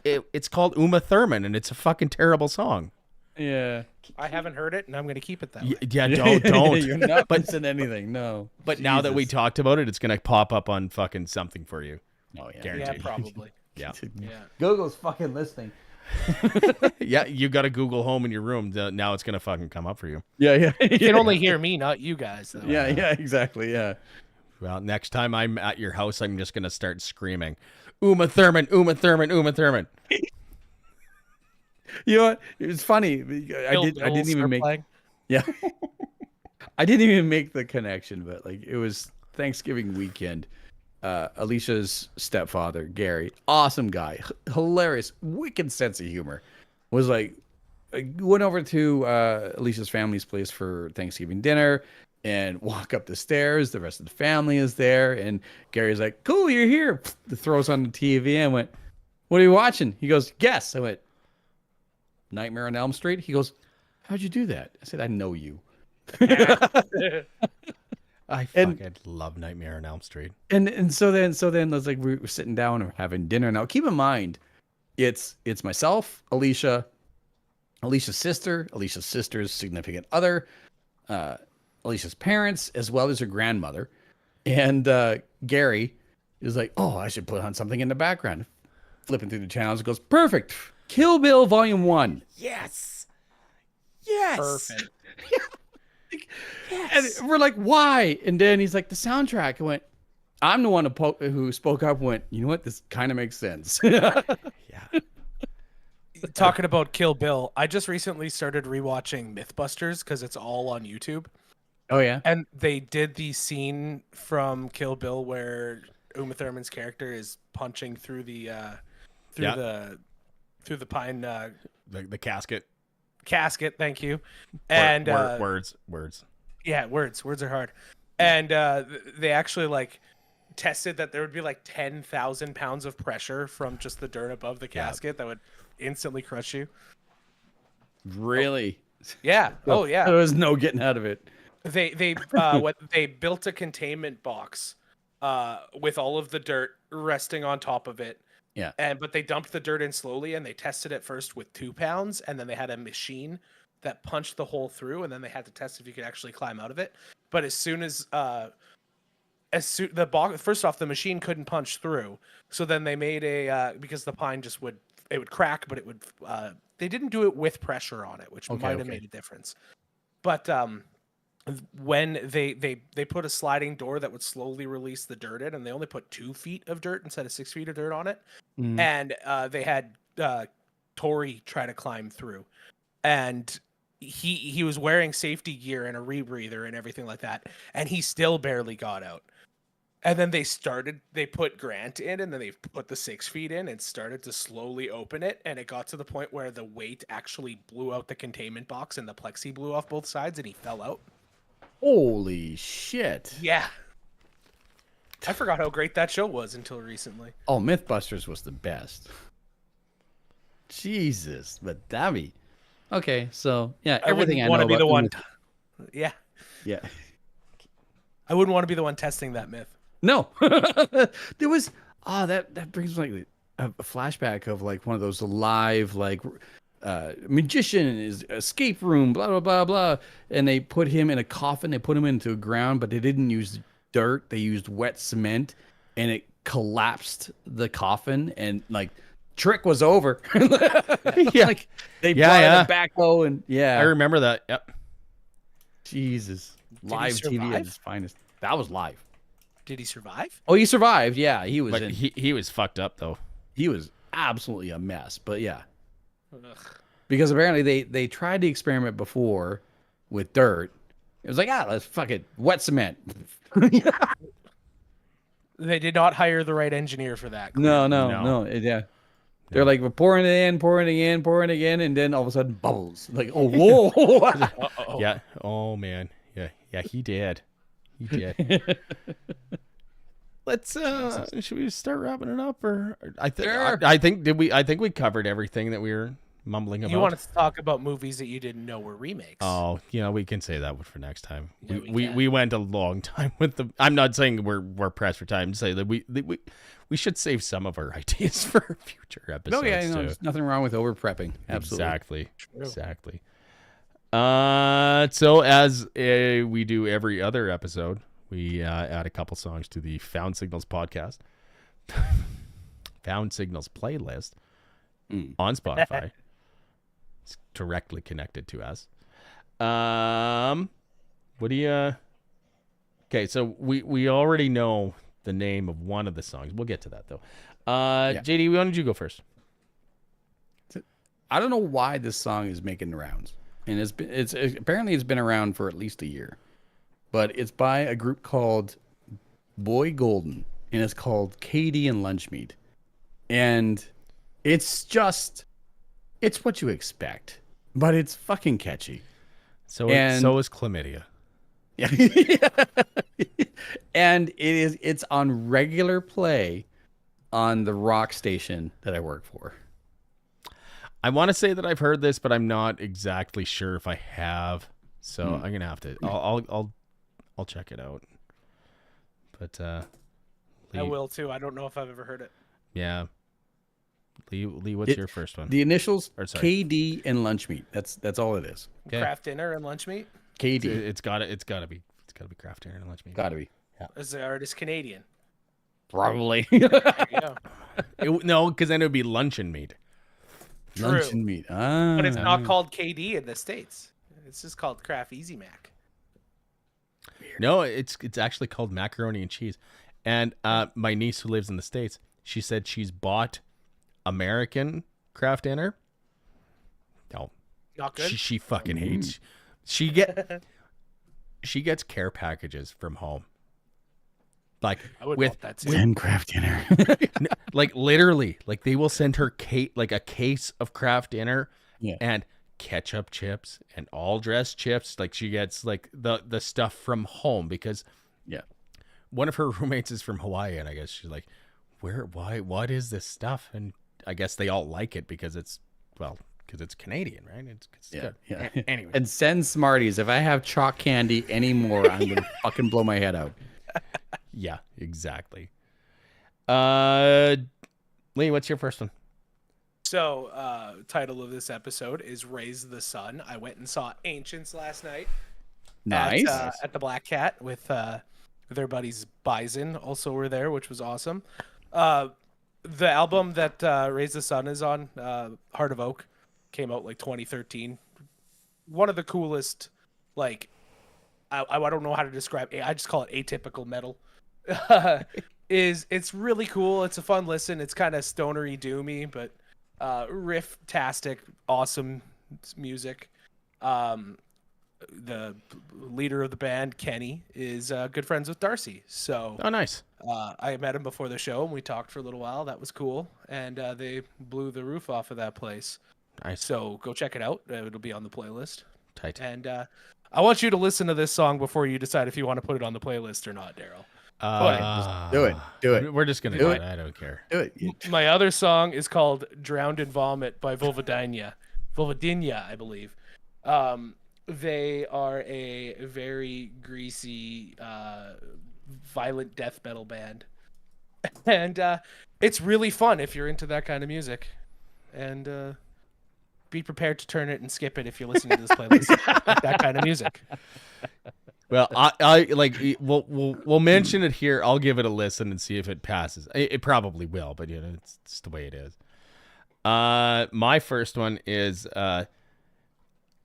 you. it's called Uma Thurman, and it's a fucking terrible song. Yeah. I haven't heard it, and I'm going to keep it that way. Yeah, don't. You're not missing anything. No. But now that we Jesus. talked about it, it's gonna pop up on fucking something for you. Oh, yeah. Guaranteed. Yeah, probably. Yeah. Yeah. Google's fucking listening. Yeah, you got a Google Home in your room. Now it's gonna fucking come up for you. Yeah. You can only hear me, not you guys, though. Yeah, exactly. Yeah. Well, next time I'm at your house, I'm just gonna start screaming, Uma Thurman, Uma Thurman, Uma Thurman. You know what? It was funny. I didn't even make. Playing. Yeah. I didn't even make the connection, but like, it was Thanksgiving weekend. Alicia's stepfather, Gary, awesome guy, hilarious, wicked sense of humor, was like, went over to Alicia's family's place for Thanksgiving dinner and walk up the stairs. The rest of the family is there. And Gary's like, cool, you're here. Throws on the TV. I went, what are you watching? He goes, guess. I went, Nightmare on Elm Street. He goes, how'd you do that? I said, I know you. I And- fucking love Nightmare on Elm Street. And so then it's like we're sitting down and having dinner. Now keep in mind, it's myself, Alicia's sister's significant other, Alicia's parents, as well as her grandmother. And Gary is like, oh, I should put on something in the background. Flipping through the channels, it goes, perfect. Kill Bill Volume 1. Yes. Yes. Perfect. Yes. And we're like, why? And then he's like, the soundtrack. I went, I'm the one who spoke up and went, you know what? This kind of makes sense. Yeah. Talking about Kill Bill, I just recently started rewatching Mythbusters because it's all on YouTube. Oh, yeah? And they did the scene from Kill Bill where Uma Thurman's character is punching through the pine The casket. casket. Thank you. And words. yeah, words are hard. And they actually like tested that there would be like 10,000 pounds of pressure from just the dirt above the casket that would instantly crush you. Really? Yeah. Oh yeah. There was no getting out of it. They built a containment box with all of the dirt resting on top of it. Yeah. But they dumped the dirt in slowly and they tested it first with 2 pounds and then they had a machine that punched the hole through and then they had to test if you could actually climb out of it. But as soon as the box, first off, the machine couldn't punch through. So then they made because the pine just would crack, but it would they didn't do it with pressure on it, which might have made a difference. But when they put a sliding door that would slowly release the dirt in, and they only put 2 feet of dirt instead of 6 feet of dirt on it, and they had Tori try to climb through, and he was wearing safety gear and a rebreather and everything like that, and he still barely got out. And then they put Grant in, and then they put the 6 feet in and started to slowly open it. And it got to the point where the weight actually blew out the containment box and the plexi blew off both sides and he fell out. Holy shit. Yeah. I forgot how great that show was until recently. Oh, Mythbusters was the best. Jesus, but Dabby. Okay, so yeah, everything I want know to be about the one. Uma- Yeah. Yeah. I wouldn't want to be the one testing that myth. No. There was that brings like a flashback of like one of those live like magician is escape room, blah blah blah blah. And they put him in a coffin, they put him into the ground, but they didn't use dirt, they used wet cement, and it collapsed the coffin and like trick was over. Yeah. Like they Yeah, brought yeah. in a backhoe and yeah. I remember that. Yep. Jesus. he Live TV at survive? its finest. That was live. Did he survive? Oh, he survived. Yeah, he was But in. he was fucked up though. He was absolutely a mess. But yeah, Ugh. because apparently they tried the experiment before with dirt. It was like, let's fuck it, wet cement. They did not hire the right engineer for that. No. No. Yeah, they're like, we're pouring it in, pouring again, and then all of a sudden bubbles. Like, oh whoa. Uh-oh. Yeah. Oh man. Yeah. He did. He did. Let's should we start wrapping it up or Sure. I think we covered everything that we were mumbling about. You wanted to talk about movies that you didn't know were remakes. Oh, we can say that one for next time. Yeah, we can. we went a long time with the. I'm not saying we're pressed for time to say that we should save some of our ideas for future episodes. No, yeah, too. there's nothing wrong with over prepping. Absolutely. Exactly. So as we do every other episode, we add a couple songs to the Found Signals podcast, Found Signals playlist on Spotify. It's directly connected to us. What do you? Okay, so we already know the name of one of the songs. We'll get to that though. JD, why don't you go first? I don't know why this song is making the rounds, and it's apparently it's been around for at least a year, but it's by a group called Boy Golden, and it's called Katie and Lunchmeat, and it's what you expect, but it's fucking catchy. So And- so is chlamydia. Yeah. And it's on regular play on the rock station that I work for. I want to say that I've heard this, but I'm not exactly sure if I have. So I'm gonna have to. I'll check it out. But I Lee, will too. I don't know if I've ever heard it. yeah. Lee, what's your first one? The initials Or, sorry. KD and lunch meat. That's all it is. Okay. Craft dinner and lunch meat. KD. It's gotta be craft dinner and lunch meat. Gotta be. Is the artist Canadian? Probably. There you go. No, because then it would be luncheon meat. True. Luncheon meat. But it's not called KD in the States. It's just called Kraft Easy Mac. No, it's actually called macaroni and cheese. And my niece who lives in the States, she said she's bought American craft dinner. No, Not good. she fucking hates. She gets care packages from home. Like I would with want that too. And craft dinner. like literally, like they will send her a case of craft dinner Yeah. and ketchup chips and all dressed chips. Like she gets like the stuff from home because Yeah. one of her roommates is from Hawaii, and I guess she's like, what is this stuff? And I guess they all like it because it's Canadian, right? It's good. Yeah. Anyway. And send Smarties. If I have chalk candy anymore, I'm gonna fucking blow my head out. Yeah, exactly. Lee, what's your first one? So, title of this episode is Raise the Sun. I went and saw Ancients last night. Nice. At the Black Cat with their buddies Bison also were there, which was awesome. The album that Raise the Sun is on, Heart of Oak, came out like 2013. One of the coolest, like, I don't know how to describe it. I just call it atypical metal. It's really cool. It's a fun listen. It's kind of stonery doomy, but riff-tastic, awesome music. The leader of the band, Kenny, is good friends with Darcy. So Oh, nice. I met him before the show and we talked for a little while. That was cool. And they blew the roof off of that place. Nice. So go check it out. It'll be on the playlist. Tight. And I want you to listen to this song before you decide if you want to put it on the playlist or not, Daryl. Do it. Do it. We're just gonna Do do it. it. I don't care. Do it. My other song is called Drowned in Vomit by Vulvodynia, I believe. They are a very greasy, violent death metal band. And it's really fun if you're into that kind of music. And be prepared to turn it and skip it if you're listening to this playlist with that kind of music. Well, I like we'll mention it here. I'll give it a listen and see if it passes. It probably will, but it's the way it is. My first one is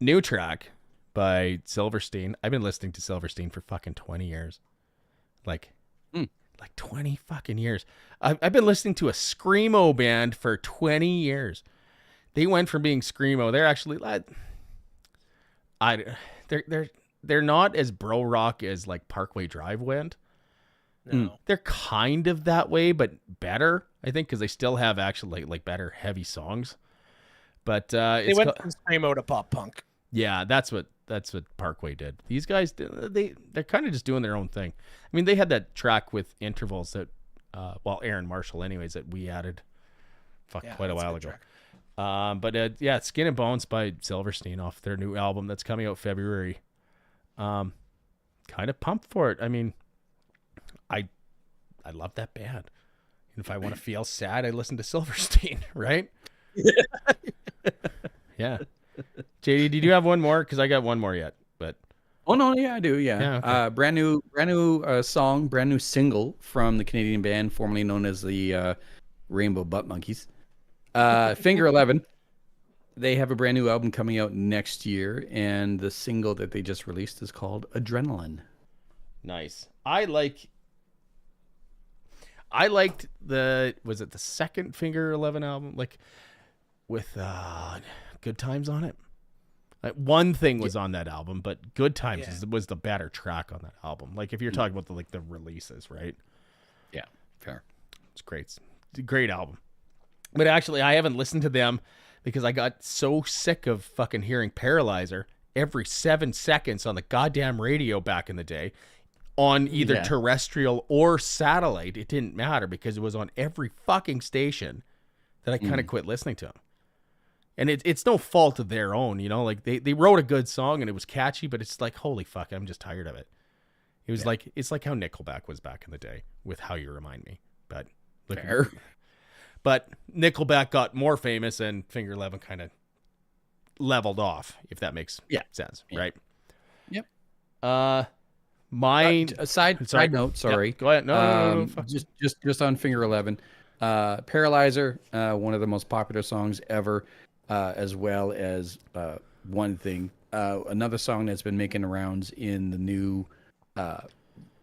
new track by Silverstein. I've been listening to Silverstein for fucking 20 years. Like 20 fucking years. I've been listening to a screamo band for 20 years. They went from being screamo. They're actually they're not as bro rock as like Parkway Drive went. No. They're kind of that way, but better, I think, because they still have actually like better heavy sons. But They went from screamo to pop punk. yeah, that's what Parkway did. These guys, they're kind of just doing their own thing. I mean, they had that track with intervals that, Aaron Marshall, anyways, that we added, quite a while ago. But Skin and Bones by Silverstein off their new album that's coming out February. Kind of pumped for it. I mean, I love that band. And if I want to feel sad, I listen to Silverstein, right? Yeah. JD, did you have one more? Because I got one more yet. But Oh no, yeah, I do. Yeah, Yeah, okay. brand new song, brand new single from the Canadian band formerly known as the Rainbow Butt Monkeys. Finger 11. They have a brand new album coming out next year, and the single that they just released is called Adrenaline. nice. I liked the second Finger 11 album, like with Good Times on it. One thing was on that album, but Good Times was the better track on that album. Like if you're talking about the releases, right? Yeah, fair. It's great. It's a great album. But actually, I haven't listened to them because I got so sick of fucking hearing Paralyzer every 7 seconds on the goddamn radio back in the day on either terrestrial or satellite. It didn't matter because it was on every fucking station that I kind of quit listening to them. And it's no fault of their own, you know, like they wrote a good song and it was catchy, but it's like, holy fuck, I'm just tired of it. It was like, it's like how Nickelback was back in the day with How You Remind Me. But Fair. But Nickelback got more famous and Finger Eleven kind of leveled off, if that makes sense, right? Yep. My side note, sorry. Yeah, go ahead. No, fuck. Just on Finger 11. Paralyzer, one of the most popular songs ever, as well as One Thing. Another song that's been making rounds in the new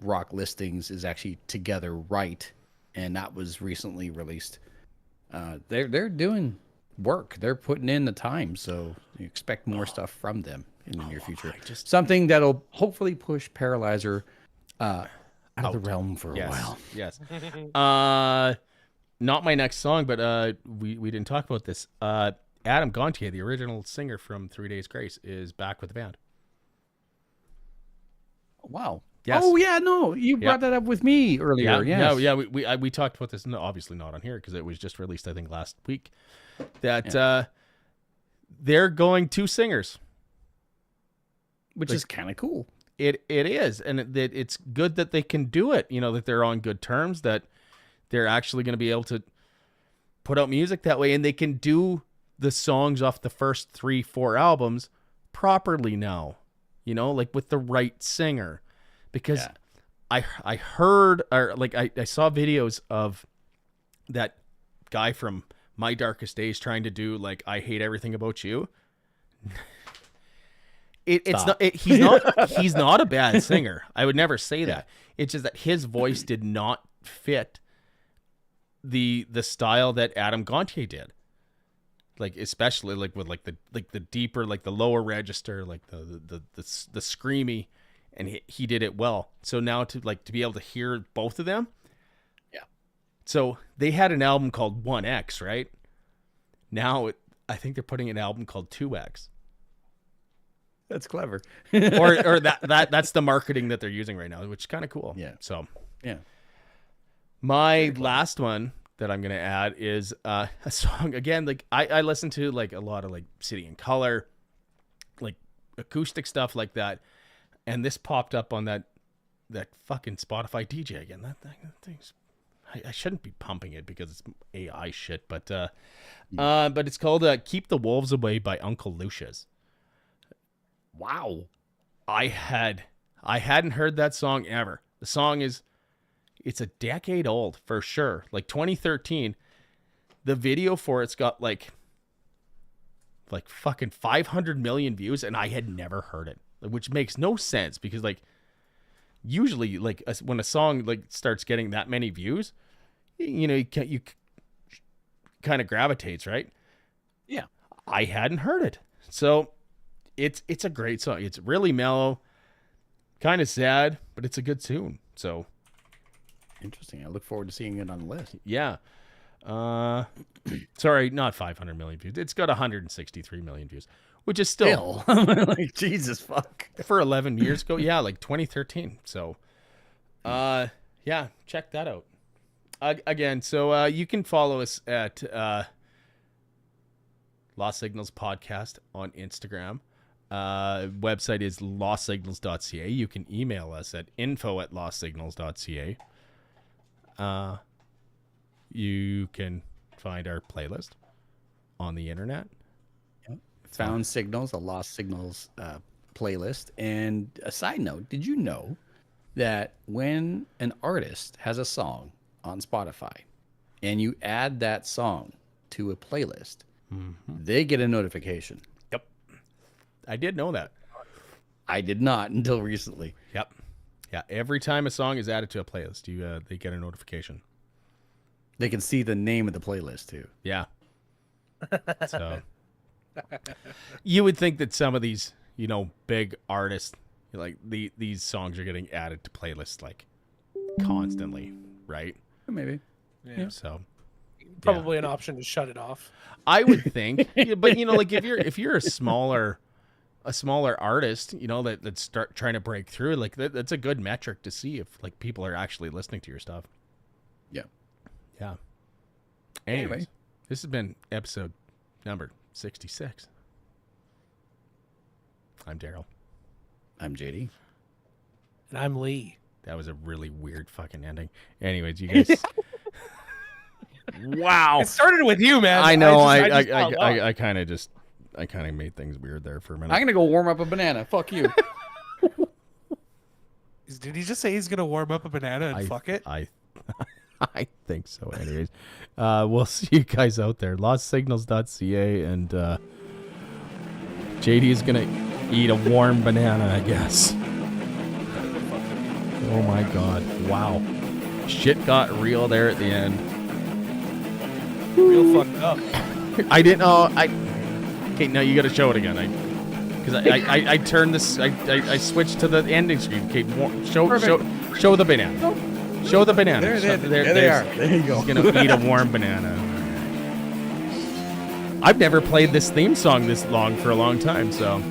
rock listings is actually Together Right, and that was recently released. They're doing work. They're putting in the time, so you expect more stuff from them in the near future. Something that'll hopefully push Paralyzer out of the realm for a while. Yes. Not my next song, but we didn't talk about this. Adam Gontier, the original singer from 3 Days Grace, is back with the band. Wow. Yes. Oh yeah, no, you brought that up with me earlier. Yeah. We talked about this. No, obviously not on here because it was just released, I think, last week. That they're going 2 singers, which is kind of cool. It is, and it's good that they can do it. You know, that they're on good terms. That they're actually going to be able to put out music that way, and they can do the songs off the first 3-4 albums properly now. You know, like with the right singer. Because I heard, or like I saw videos of that guy from My Darkest Days trying to do like I Hate Everything About You. He's not a bad singer. I would never say that. It's just that his voice did not fit the style that Adam Gontier did. Like especially like with like the deeper, like the lower register, like the screamy. And he did it well. So now to be able to hear both of them. Yeah. So they had an album called 1X, right? Now I think they're putting an album called 2X. That's clever. or that's the marketing that they're using right now, which is kind of cool. Yeah. So yeah. My last one that I'm gonna add is a song again. Like I listen to like a lot of like City and Color, like acoustic stuff like that. And this popped up on that fucking Spotify DJ again. That thing's, I shouldn't be pumping it because it's AI shit, but it's called "Keep the Wolves Away" by Uncle Lucius. Wow, I hadn't heard that song ever. The song it's a decade old for sure, like 2013. The video for it's got like fucking 500 million views, and I had never heard it. Which makes no sense because like usually like when a song like starts getting that many views, you know, you kind of gravitates, right? Yeah. I hadn't heard it. So it's a great song. It's really mellow, kind of sad, but it's a good tune. So interesting. I look forward to seeing it on the list. Yeah. Sorry, not 500 million views. It's got 163 million views. Which is still like Jesus fuck for 11 years ago. Yeah, like 2013. So, yeah, check that out. Again, so you can follow us at Lost Signals Podcast on Instagram. Website is lostsignals.ca. You can email us at info@lostsignals.ca. You can find our playlist on the internet. Found Signals, a Lost Signals playlist. And a side note, did you know that when an artist has a song on Spotify and you add that song to a playlist, they get a notification? Yep. I did know that. I did not until recently. Yep. Yeah. Every time a song is added to a playlist, they get a notification. They can see the name of the playlist too. Yeah. So you would think that some of these, you know, big artists, like these songs are getting added to playlists like constantly, right? Maybe. Yeah. So probably an option to shut it off. I would think, but you know, like if you're a smaller artist, you know, that start trying to break through, like that's a good metric to see if like people are actually listening to your stuff. Yeah. Yeah. Anyway, this has been episode number 66. I'm Daryl. I'm JD. And I'm Lee. That was a really weird fucking ending. Anyways, you guys. Wow. It started with you, man. I know. I kind of made things weird there for a minute. I'm gonna go warm up a banana. Fuck you. Did he just say he's gonna warm up a banana and fuck it? I think so. Anyways, we'll see you guys out there. LostSignals.ca, and JD is gonna eat a warm banana, I guess. Oh my God! Wow, shit got real there at the end. Real fucked up. I didn't know. Okay, no, you got to show it again. Because I turned this. I switched to the ending screen. Okay, show the banana. Show the banana. There they are. There you go. He's gonna eat a warm banana. I've never played this theme song this long for a long time, so.